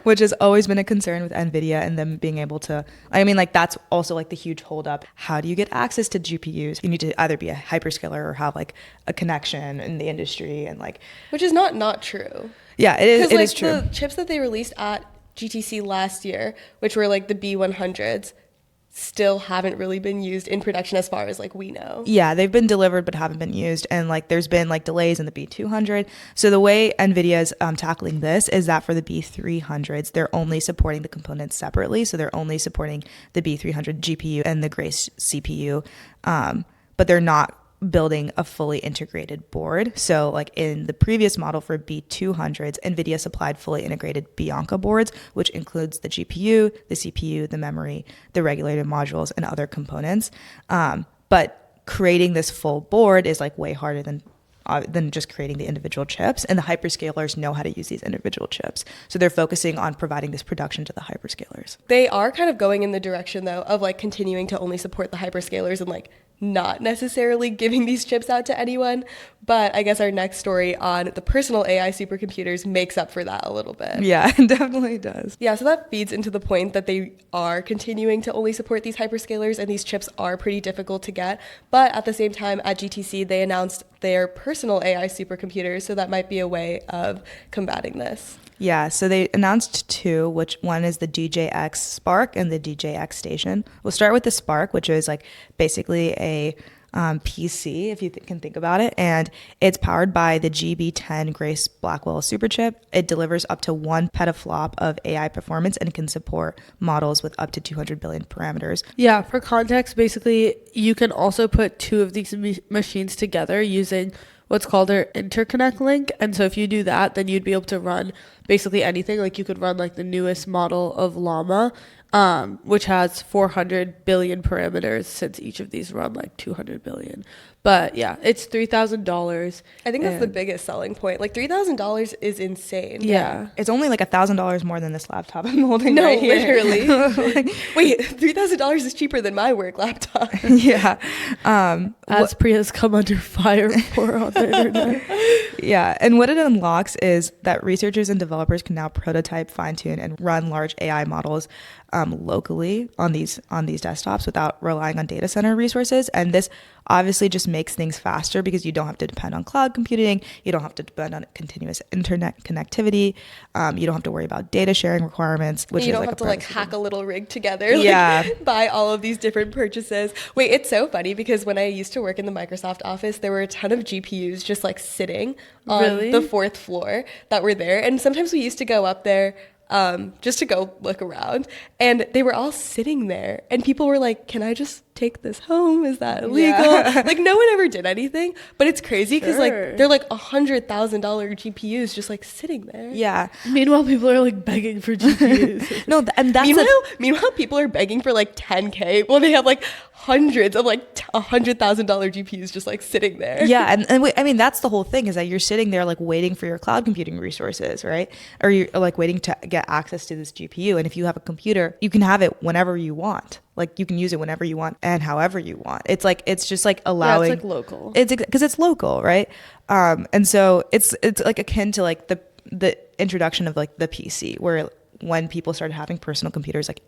which has always been a concern with Nvidia and them being able to. I mean, like that's also like the huge holdup. How do you get access to GPUs? You need to either be a hyperscaler or have like a connection in the industry, and like, which is not true. Yeah, it is. It like, is true. The chips that they released at GTC last year, which were like the B100s, still haven't really been used in production as far as like we know. Yeah, they've been delivered but haven't been used, and like there's been like delays in the B200. So the way Nvidia is tackling this is that for the B300s, they're only supporting the components separately. So they're only supporting the B300 GPU and the Grace CPU, but they're not building a fully integrated board. So like in the previous model for B200s, Nvidia supplied fully integrated Bianca boards, which includes the GPU, the CPU, the memory, the regulator modules, and other components. But creating this full board is like way harder than than just creating the individual chips. And the hyperscalers know how to use these individual chips. So they're focusing on providing this production to the hyperscalers. They are kind of going in the direction, though, of like continuing to only support the hyperscalers and like not necessarily giving these chips out to anyone. But I guess our next story on the personal AI supercomputers makes up for that a little bit. Yeah, it definitely does. Yeah, so that feeds into the point that they are continuing to only support these hyperscalers, and these chips are pretty difficult to get. But at the same time, at GTC, they announced their personal AI supercomputers, so that might be a way of combating this. Yeah, so they announced two, which one is the DJX Spark and the DJX Station. We'll start with the Spark, which is like basically a PC, if you can think about it, and it's powered by the GB10 Grace Blackwell superchip. It delivers up to 1 petaflop of AI performance and can support models with up to 200 billion parameters. Yeah, for context, basically, you can also put two of these machines together using what's called their interconnect link. And so if you do that, then you'd be able to run basically anything. Like you could run like the newest model of Llama, which has 400 billion parameters, since each of these run like 200 billion. But yeah, it's $3,000. I think that's the biggest selling point. Like $3,000 is insane. Yeah. It's only like $1,000 more than this laptop I'm holding right here. Literally. Wait, $3,000 is cheaper than my work laptop. Yeah. As Priya's come under fire for on the internet. Yeah, and what it unlocks is that researchers and developers can now prototype, fine-tune, and run large AI models locally on these desktops without relying on data center resources. And this obviously just makes things faster because you don't have to depend on cloud computing, you don't have to depend on continuous internet connectivity, you don't have to worry about data sharing requirements, which you is don't like have to like hack a little rig together, buy all of these different purchases. Wait, it's so funny because when I used to work in the Microsoft office, there were a ton of GPUs just like sitting on the 4th floor that were there, and sometimes we used to go up there just to go look around, and they were all sitting there, and people were like, can I just take this home? Is that illegal? Yeah. Like no one ever did anything, but it's crazy because like they're like $100,000 GPUs just like sitting there. Yeah. Meanwhile, people are like begging for GPUs. No, and that's meanwhile, people are begging for like 10K. Well, they have like hundreds of like $100,000 GPUs just like sitting there. Yeah, and I mean that's the whole thing, is that you're sitting there like waiting for your cloud computing resources, right? Or you're like waiting to get access to this GPU, and if you have a computer, you can have it whenever you want. Like you can use it whenever you want and however you want. It's like, it's just like allowing. Yeah, it's like local. It's because it's local, right? And so it's like akin to like the introduction of like the PC, where when people started having personal computers, like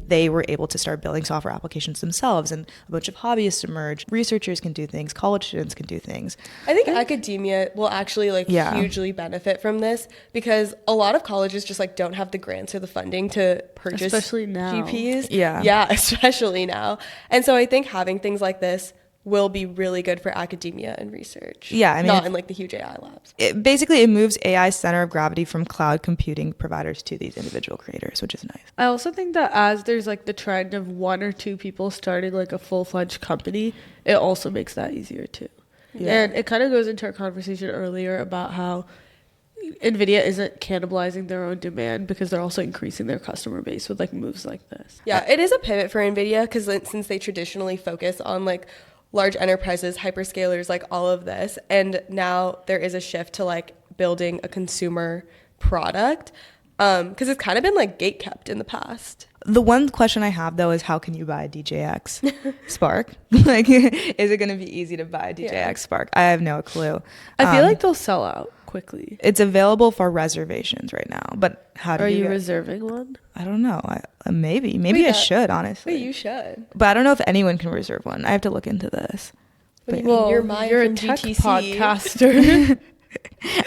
they were able to start building software applications themselves, and a bunch of hobbyists emerged. Researchers can do things, college students can do things. I think academia will actually like hugely benefit from this, because a lot of colleges just like don't have the grants or the funding to purchase especially now. GPUs. Yeah, especially now. And so I think having things like this will be really good for academia and research. Yeah, I mean, not in like the huge AI labs. It moves AI's center of gravity from cloud computing providers to these individual creators, which is nice. I also think that as there's like the trend of 1 or 2 people starting like a full-fledged company, it also makes that easier too. Yeah. And it kind of goes into our conversation earlier about how Nvidia isn't cannibalizing their own demand because they're also increasing their customer base with like moves like this. Yeah, it is a pivot for Nvidia, because since they traditionally focus on like large enterprises, hyperscalers, like all of this, and now there is a shift to like building a consumer product, because it's kind of been like gatekept in the past. The one question I have though is, how can you buy a DJX Spark? Like, is it going to be easy to buy a DJX Spark? I have no clue. I feel like they'll sell out quickly. It's available for reservations right now, but how do Are you reserving one? I don't know. Maybe I should, honestly. Wait, you should. But I don't know if anyone can reserve one. I have to look into this. Well, you're a tech podcaster.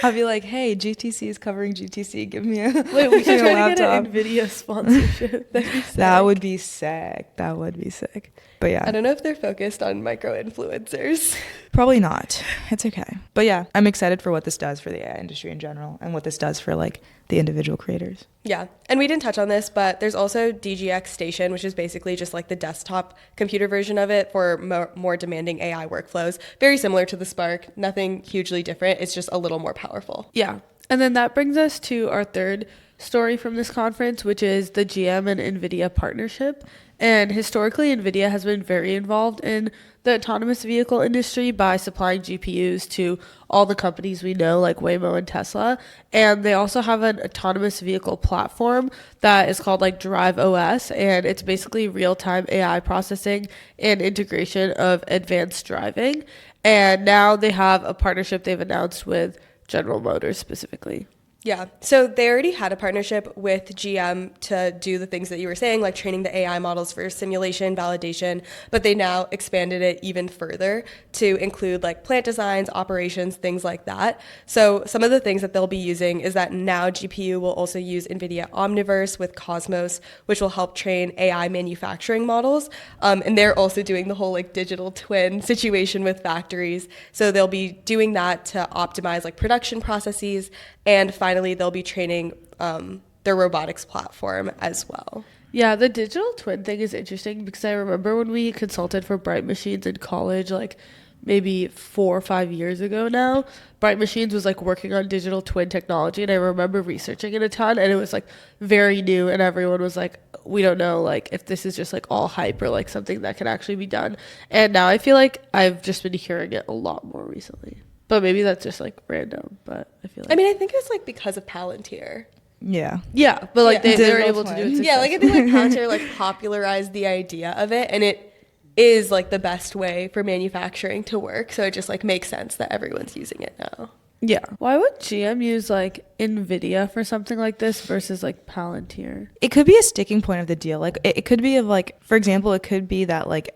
I'll be like, hey, GTC is covering GTC. Give me a Wait, we should try to get an Nvidia sponsorship. That would be sick. That would be sick. But yeah. I don't know if they're focused on micro-influencers. Probably not. It's okay. But yeah, I'm excited for what this does for the AI industry in general, and what this does for like the individual creators. Yeah. And we didn't touch on this, but there's also DGX Station, which is basically just like the desktop computer version of it for more demanding AI workflows. Very similar to the Spark. Nothing hugely different. It's just a little more powerful. Yeah. And then that brings us to our third story from this conference, which is the GM and Nvidia partnership. And historically, Nvidia has been very involved in the autonomous vehicle industry by supplying GPUs to all the companies we know, like Waymo and Tesla. And they also have an autonomous vehicle platform that is called like Drive OS, and it's basically real-time AI processing and integration of advanced driving. And now they have a partnership they've announced with General Motors specifically. Yeah. So they already had a partnership with GM to do the things that you were saying, like training the AI models for simulation, validation, but they now expanded it even further to include like plant designs, operations, things like that. So some of the things that they'll be using is that now GPU will also use NVIDIA Omniverse with Cosmos, which will help train AI manufacturing models. And they're also doing the whole like digital twin situation with factories. So they'll be doing that to optimize like production processes. And finally, they'll be training their robotics platform as well. Yeah, the digital twin thing is interesting because I remember when we consulted for Bright Machines in college, like maybe 4 or 5 years ago now, Bright Machines was like working on digital twin technology. And I remember researching it a ton, and it was like very new. And everyone was like, we don't know like if this is just like all hype or like something that can actually be done. And now I feel like I've just been hearing it a lot more recently. But maybe that's just like random, but I feel like... I mean, I think it's like because of Palantir. Yeah. Yeah, but like Yeah. they were able to do it. Yeah, like I think like Palantir like popularized the idea of it, and it is like the best way for manufacturing to work. So it just like makes sense that everyone's using it now. Yeah. Why would GM use like Nvidia for something like this versus like Palantir? It could be a sticking point of the deal. Like it could be of like, for example, it could be that like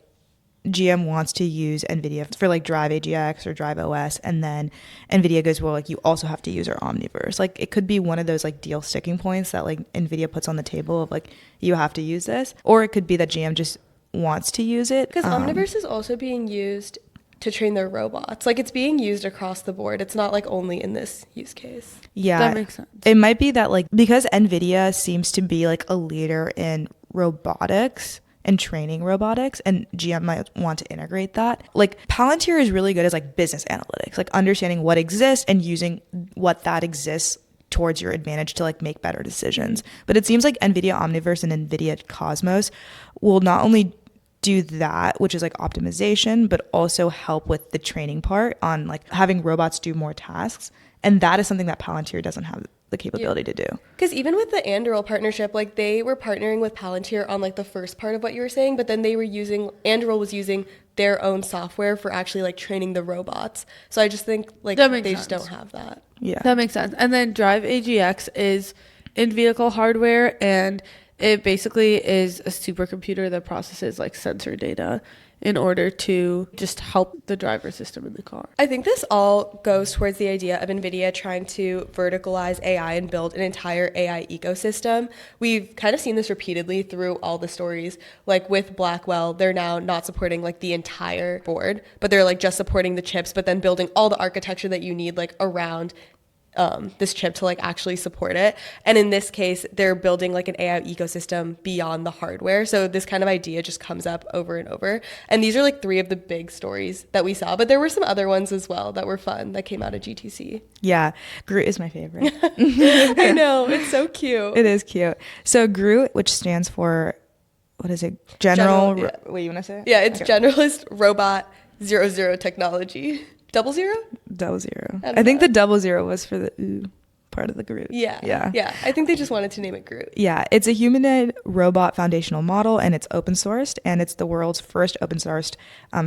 GM wants to use NVIDIA for like Drive AGX or Drive OS, and then NVIDIA goes, well, like you also have to use our Omniverse. Like it could be one of those like deal sticking points that like NVIDIA puts on the table of like, you have to use this. Or it could be that GM just wants to use it. Because Omniverse is also being used to train their robots. Like it's being used across the board. It's not like only in this use case. Yeah. That makes sense. It might be that like, because NVIDIA seems to be like a leader in robotics and training robotics, and GM might want to integrate that. Like Palantir is really good as like business analytics, like understanding what exists and using what that exists towards your advantage to like make better decisions. But it seems like NVIDIA Omniverse and NVIDIA Cosmos will not only do that, which is like optimization, but also help with the training part on like having robots do more tasks. And that is something that Palantir doesn't have the capability to do. Because even with the Anduril partnership, like they were partnering with Palantir on like the first part of what you were saying, but then Anduril was using their own software for actually like training the robots. So I just think like they just don't have that. Yeah. That makes sense. And then Drive AGX is in-vehicle hardware, and it basically is a supercomputer that processes like sensor data in order to just help the driver system in the car. I think this all goes towards the idea of NVIDIA trying to verticalize AI and build an entire AI ecosystem. We've kind of seen this repeatedly through all the stories. Like with Blackwell, they're now not supporting like the entire board, but they're like just supporting the chips, but then building all the architecture that you need like around this chip to like actually support it. And in this case, they're building like an AI ecosystem beyond the hardware. So this kind of idea just comes up over and over. And these are like 3 of the big stories that we saw, but there were some other ones as well that were fun that came out of GTC. Yeah. Groot is my favorite. I know. It's so cute. It is cute. So Groot, which stands for, what is it? Yeah. Wait, you want to say it? Yeah, it's Generalist Robot 00 Technology. 00? 00. I think the 00 was for the ooh part of the Groot. Yeah. I think they just wanted to name it Groot. Yeah, it's a humanoid robot foundational model, and it's open sourced, and it's the world's first open sourced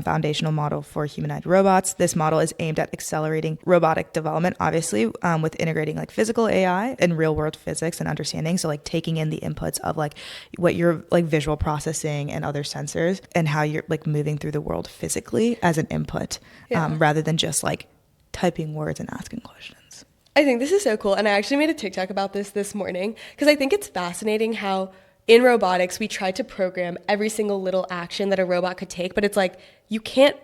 foundational model for humanoid robots. This model is aimed at accelerating robotic development, obviously, with integrating like physical AI and real world physics and understanding. So like taking in the inputs of like what your like visual processing and other sensors, and how you're like moving through the world physically as an input, rather than just like typing words and asking questions. I think this is so cool. And I actually made a TikTok about this morning because I think it's fascinating how in robotics, we try to program every single little action that a robot could take, but it's like you can't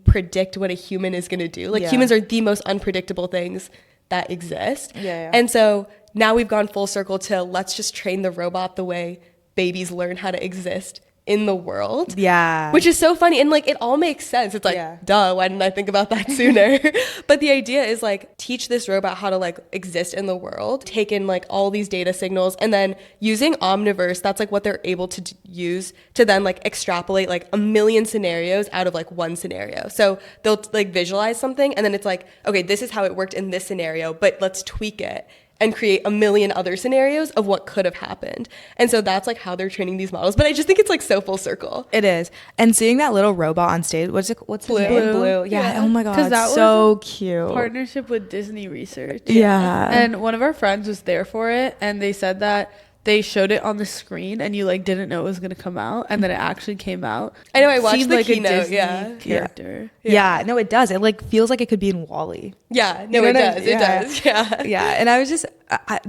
predict what a human is going to do. Like humans are the most unpredictable things that exist. And so now we've gone full circle to let's just train the robot the way babies learn how to exist in the world. Yeah. Which is so funny. And like, it all makes sense. It's like, Yeah. duh, why didn't I think about that sooner? But the idea is like, teach this robot how to like exist in the world, take in like all these data signals, and then using Omniverse, that's like what they're able to use to then like extrapolate like a million scenarios out of like one scenario. So they'll like visualize something, and then it's like, okay, this is how it worked in this scenario, but let's tweak it and create a million other scenarios of what could have happened. And so that's like how they're training these models. But I just think it's like so full circle. It is. And seeing that little robot on stage, what's his Blue. name? Blue. Yeah. Yeah. Oh my God. 'Cause that So was cute. Partnership with Disney Research. Yeah. And one of our friends was there for it, and they said that they showed it on the screen and you like didn't know it was gonna come out, and then it actually came out. I know, I watched Seemed the like keynote, a Disney yeah. character. Yeah. No, it does. It like feels like it could be in WALL-E. Yeah, no, You know it what I- does. yeah. It does. Yeah. Yeah. And I was just,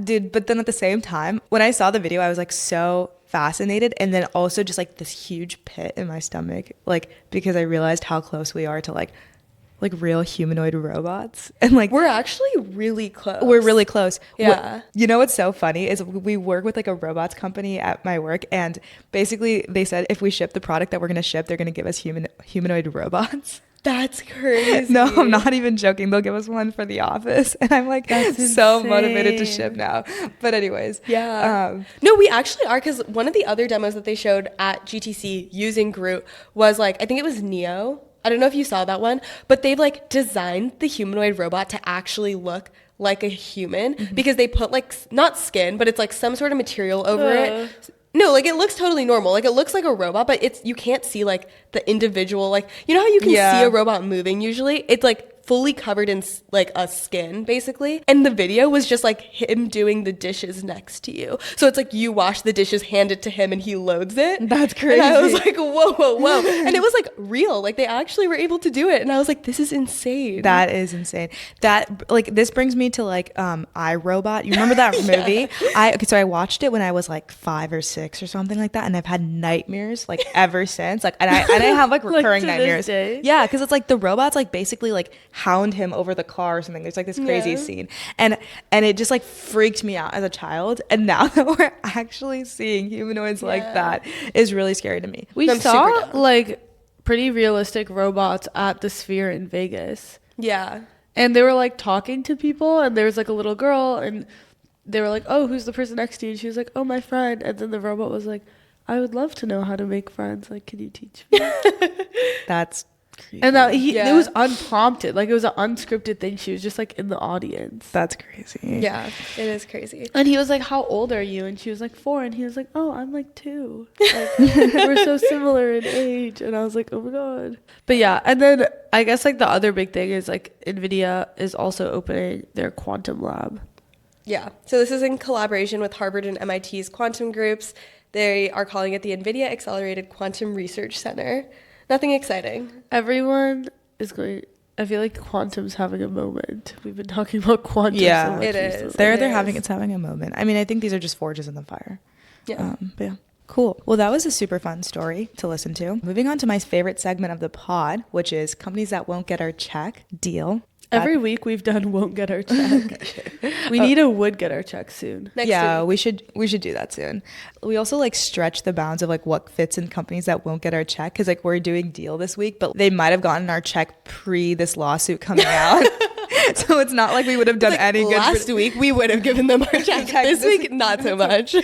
dude, but then at the same time, when I saw the video, I was like so fascinated, and then also just like this huge pit in my stomach, like because I realized how close we are to like real humanoid robots. And like We're actually really close. we're really close. Yeah. You know what's so funny is we work with like a robots company at my work, and basically they said if we ship the product that we're going to ship, they're going to give us humanoid robots. That's crazy. No, I'm not even joking. They'll give us one for the office. And I'm like That's so motivated to insane. ship now. But anyways. Yeah. No, we actually are, because one of the other demos that they showed at GTC using Groot was like, I think it was Neo. I don't know if you saw that one, but they've like designed the humanoid robot to actually look like a human, because they put like not skin, but it's like some sort of material over it. No, like it looks totally normal. Like it looks like a robot, but it's, you can't see like the individual, like, you know how you can Yeah. see a robot moving usually? It's like fully covered in like a skin basically. And the video was just like him doing the dishes next to you. So it's like you wash the dishes, hand it to him, and he loads it. That's And I was crazy. like, whoa. And it was like real. Like they actually were able to do it. And I was like, this is insane. That is insane. That like this brings me to like iRobot. You remember that movie? So I watched it when I was like 5 or 6 or something like that, and I've had nightmares like ever since. Like and I have like Like, recurring to this nightmares. day? Yeah, because it's like the robots like basically like hound him over the car or something. There's like this crazy Yeah. scene, and it just like freaked me out as a child. And now that we're actually seeing humanoids like Yeah. that is really scary to me. We I'm saw super down. like pretty realistic robots at the Sphere in Vegas. Yeah. And they were like talking to people, and there was like a little girl, and they were like, "Oh, who's the person next to you?" And she was like, "Oh, my friend." And then the robot was like, "I would love to know how to make friends. Like, can you teach me?" That's creepy. And that it Yeah. was unprompted. Like it was an unscripted thing. She was just like in the audience. That's crazy. Yeah. It is crazy. And he was like, "How old are you?" And she was like, 4. And he was like, "Oh, I'm like 2. Like, we're so similar in age." And I was like, "Oh my God." But yeah. And then I guess like the other big thing is like Nvidia is also opening their quantum lab. Yeah. So this is in collaboration with Harvard and MIT's quantum groups. They are calling it the NVIDIA Accelerated Quantum Research Center. Nothing exciting. Everyone is going. I feel like quantum's having a moment. We've been talking about quantum. Yeah. So much It is. recently. They're It having is. it's having a moment. I mean, I think these are just forges in the fire. Yeah. But yeah. Cool. Well, that was a super fun story to listen to. Moving on to my favorite segment of the pod, which is companies that won't get our check. Deal. Every week we've done won't get our check. We need a would get our check soon. Next yeah, week. we should do that soon. We also like stretch the bounds of like what fits in companies that won't get our check, because like we're doing Deal this week, but they might have gotten our check pre this lawsuit coming out. So it's not like we would have done Like any good. last week we would have given them our check. This week, not so much.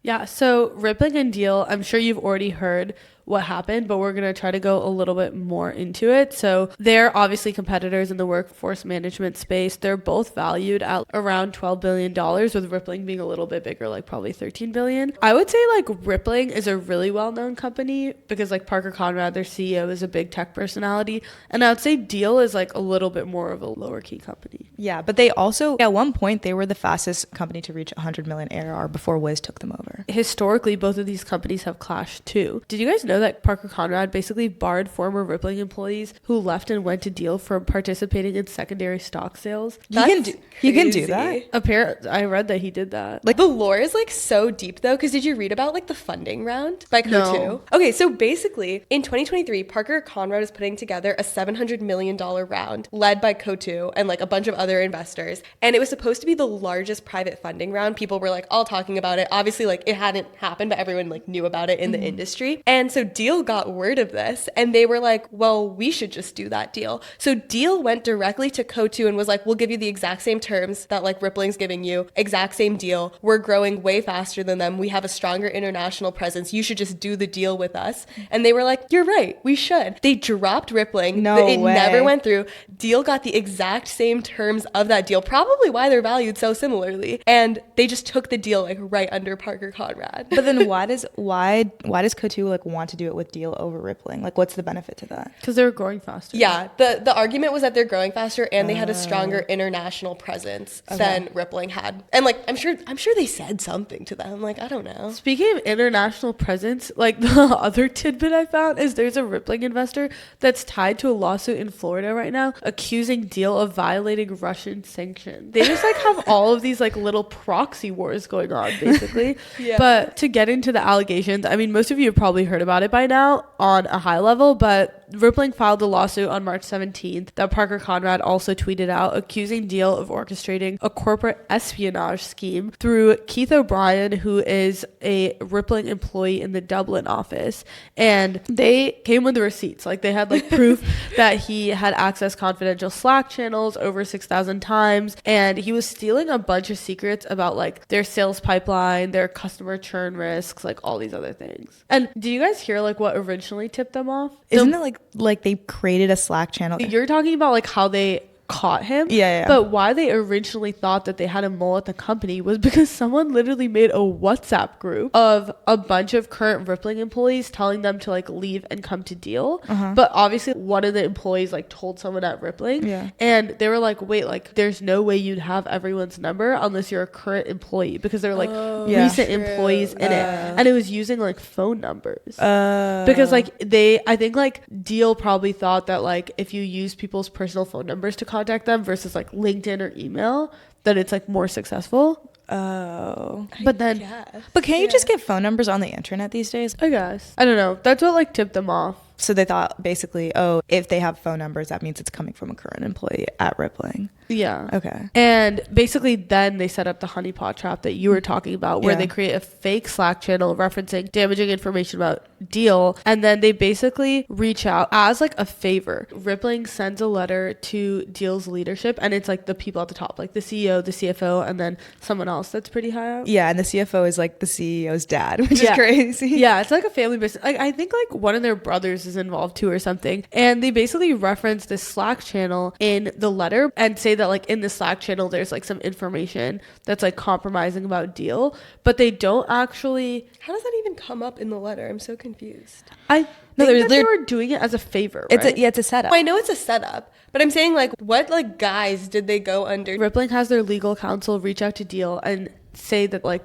Yeah, so Rippling and Deel, I'm sure you've already heard what happened, but we're going to try to go a little bit more into it. So they're obviously competitors in the workforce management space. They're both valued at around $12 billion, with Rippling being a little bit bigger, like probably $13 billion. I would say like Rippling is a really well-known company because like Parker Conrad, their CEO, is a big tech personality. And I would say Deel is like a little bit more of a lower key company. Yeah, but they also, at one point, they were the fastest company to reach 100 million ARR before Wiz took them over. Historically, both of these companies have clashed too. Did you guys know know that Parker Conrad basically barred former Rippling employees who left and went to Deel from participating in secondary stock sales? He can do that. Apparently, I read that he did that. Like, the lore is like so deep though, because did you read about like the funding round by Co2? No. Okay, so basically in 2023, Parker Conrad is putting together a $700 million round led by Co2 and like a bunch of other investors. And it was supposed to be the largest private funding round. People were like all talking about it. Obviously, like it hadn't happened, but everyone like knew about it in the industry. And so Deel got word of this and they were like, well, we should just do that deal. So Deel went directly to Co2 and was like, we'll give you the exact same terms that like Rippling's giving you, exact same deal. We're growing way faster than them. We have a stronger international presence. You should just do the deal with us. And they were like, you're right, we should. They dropped Rippling. It never went through. Deel got the exact same terms of that deal, probably why they're valued so similarly. And they just took the deal like right under Parker Conrad. But then why does Co2 like want to do it with Deel over Rippling? Like, what's the benefit to that? Because they were growing faster. Yeah, the argument was that they're growing faster and they had a stronger international presence than Rippling had. And like I'm sure they said something to them. Like, I don't know. Speaking of international presence, like the other tidbit I found is there's a Rippling investor that's tied to a lawsuit in Florida right now accusing Deel of violating Russian sanctions. They just like have all of these like little proxy wars going on basically. Yeah. But to get into the allegations, I mean, most of you have probably heard about it by now on a high level, but Rippling filed a lawsuit on March 17th that Parker Conrad also tweeted out, accusing Deel of orchestrating a corporate espionage scheme through Keith O'Brien, who is a Rippling employee in the Dublin office. And they came with the receipts. Like, they had like proof that he had accessed confidential Slack channels over 6,000 times. And he was stealing a bunch of secrets about like their sales pipeline, their customer churn risks, like all these other things. And do you guys hear like what originally tipped them off? Isn't it like they created a Slack channel? You're talking about like how they caught him. Yeah. But why they originally thought that they had a mole at the company was because someone literally made a WhatsApp group of a bunch of current Rippling employees telling them to like leave and come to Deel. But obviously one of the employees like told someone at Rippling. Yeah. And they were like, wait, like there's no way you'd have everyone's number unless you're a current employee, because they're like recent employees in it. And it was using like phone numbers. Because like I think like Deel probably thought that like if you use people's personal phone numbers to contact them versus like LinkedIn or email, that it's like more successful. But can't you just get phone numbers on the internet these days? I guess. I don't know. That's what like tipped them off. So they thought basically, if they have phone numbers, that means it's coming from a current employee at Rippling. Yeah. Okay. And basically then they set up the honeypot trap that you were talking about, where they create a fake Slack channel referencing damaging information about Deel. And then they basically reach out as like a favor. Rippling sends a letter to Deel's leadership, and it's like the people at the top, like the CEO, the CFO, and then someone else that's pretty high up. Yeah. And the CFO is like the CEO's dad, which is crazy. Yeah. It's like a family business. Like I think like one of their brothers is involved too or something. And they basically reference this Slack channel in the letter and say that like in the Slack channel there's like some information that's like compromising about Deel, but they don't actually. How does that even come up in the letter? I'm so confused. I think they were doing it as a favor, right? It's a setup. Well, I know it's a setup, but I'm saying like what like guys did they go under? Rippling has their legal counsel reach out to Deel and say that like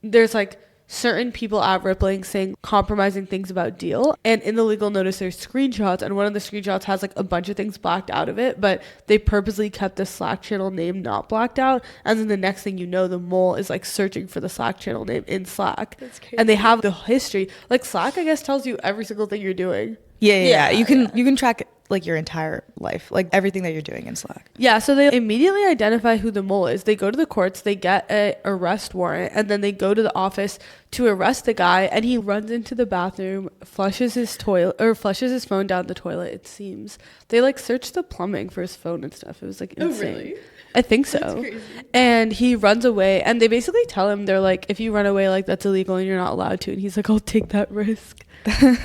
there's like certain people at Rippling saying compromising things about Deel, and in the legal notice there's screenshots, and one of the screenshots has like a bunch of things blacked out of it, but they purposely kept the Slack channel name not blacked out, and then the next thing you know, the mole is like searching for the Slack channel name in Slack. That's crazy. And they have the history. Like Slack I guess tells you every single thing you're doing. Yeah. You can track like your entire life, like everything that you're doing in Slack. Yeah, so they immediately identify who the mole is. They go to the courts, they get an arrest warrant, and then they go to the office to arrest the guy, and he runs into the bathroom, flushes his phone down the toilet, it seems. They like search the plumbing for his phone and stuff. It was like insane. Oh, really? I think so. That's crazy. And he runs away, and they basically tell him, they're like, if you run away, like that's illegal and you're not allowed to. And he's like, I'll take that risk.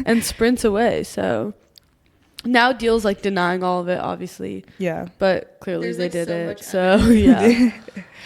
And sprints away. So now Deel's like denying all of it, obviously. Yeah. But clearly There's, they like, did so it. much So yeah.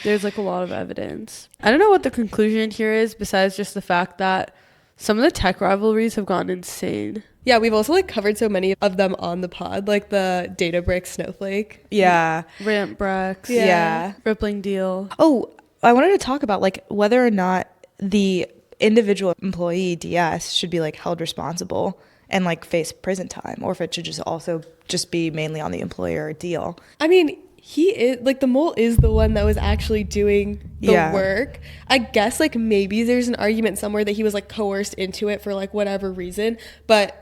There's like a lot of evidence. I don't know what the conclusion here is, besides just the fact that some of the tech rivalries have gone insane. Yeah, we've also like covered so many of them on the pod, like the Databricks Snowflake. Yeah. Rampbrex. Yeah. Rippling Deel. Oh, I wanted to talk about like whether or not the individual employee DS should be like held responsible and like face prison time, or if it should just also just be mainly on the employer or Deel. I mean, he is like, the mole is the one that was actually doing the work. I guess like maybe there's an argument somewhere that he was like coerced into it for like whatever reason, but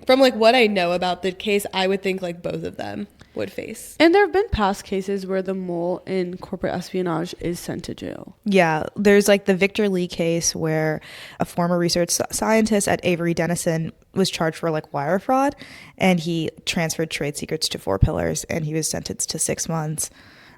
from like what I know about the case, I would think like both of them would face. And there have been past cases where the mole in corporate espionage is sent to jail. Yeah, there's like the Victor Lee case where a former research scientist at Avery Dennison was charged for like wire fraud, and he transferred trade secrets to 4Pillars, and he was sentenced to 6 months.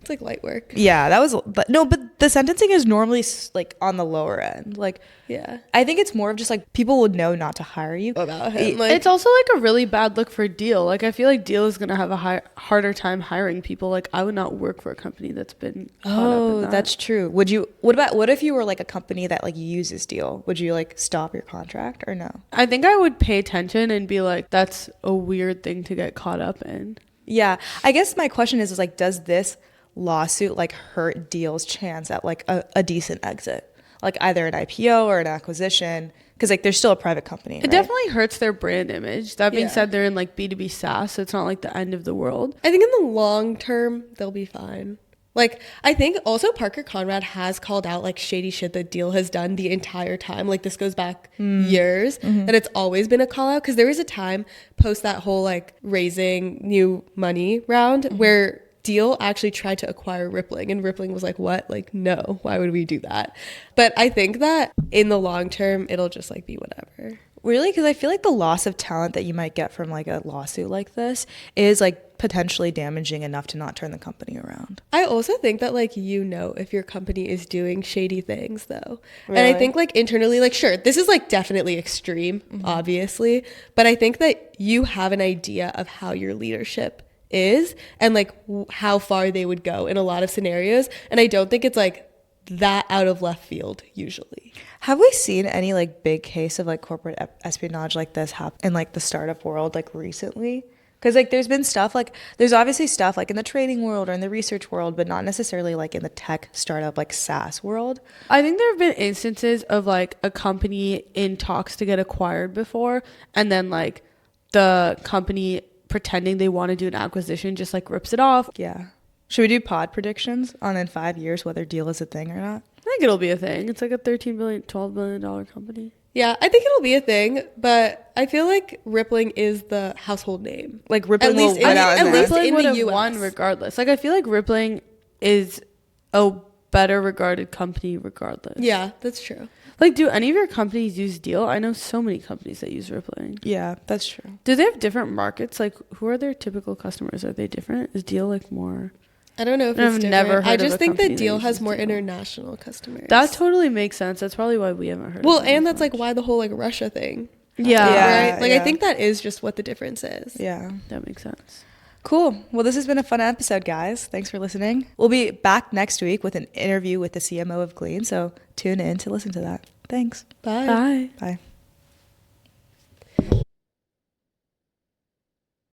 It's like light work. Yeah, that was no, but the sentencing is normally like on the lower end. Like, yeah, I think it's more of just like people would know not to hire you about him. Like, it's also like a really bad look for Deel. Like, I feel like Deel is gonna have a harder time hiring people. Like, I would not work for a company that's been caught up in that. That's true. Would you? What if you were like a company that like uses Deel? Would you like stop your contract or no? I think I would pay attention and be like, that's a weird thing to get caught up in. Yeah, I guess my question is like, does this lawsuit like hurt Deel's chance at like a decent exit, like either an IPO or an acquisition, because like they're still a private company, right? It definitely hurts their brand image. That being said, they're in like B2B SaaS, so it's not like the end of the world. I think in the long term they'll be fine. Like, I think also Parker Conrad has called out like shady shit that Deel has done the entire time. Like, this goes back years, and it's always been a call out, because there was a time post that whole like raising new money round where Deel actually tried to acquire Rippling, and Rippling was like, what? Like, no, why would we do that? But I think that in the long term, it'll just like be whatever. Really? Because I feel like the loss of talent that you might get from like a lawsuit like this is like potentially damaging enough to not turn the company around. I also think that like, you know, if your company is doing shady things though. Really? And I think like internally, like, sure, this is like definitely extreme, obviously, but I think that you have an idea of how your leadership is and like how far they would go in a lot of scenarios, and I don't think it's like that out of left field usually. Have we seen any like big case of like corporate espionage like this happen in like the startup world like recently? Because like there's been stuff like, there's obviously stuff like in the trading world or in the research world, but not necessarily like in the tech startup like SaaS world. I think there have been instances of like a company in talks to get acquired before, and then like the company pretending they want to do an acquisition just like rips it off. Yeah. Should we do pod predictions on in 5 years whether Deel is a thing or not? I think it'll be a thing. It's like a $13 billion, $12 billion company. Yeah, I think it'll be a thing, but I feel like Rippling is the household name. Like Rippling At least will win out in that. Rippling in would the have US. won regardless. Like, I feel like Rippling is a better regarded company regardless. Yeah, that's true. Like, do any of your companies use Deel? I know so many companies that use Rippling. Yeah, that's true. Do they have different markets? Like, who are their typical customers? Are they different? Is Deel like more? I don't know if I've it's different. never heard I of just a think that company that Deel uses has more Deel. international customers. That totally makes sense. That's probably why we haven't heard well, of them and as that's like much. why the whole like Russia thing. Yeah. Right? Like, yeah. I think that is just what the difference is. Yeah. That makes sense. Cool. Well, this has been a fun episode, guys. Thanks for listening. We'll be back next week with an interview with the CMO of Glean, so tune in to listen to that. Thanks. Bye. Bye. Bye.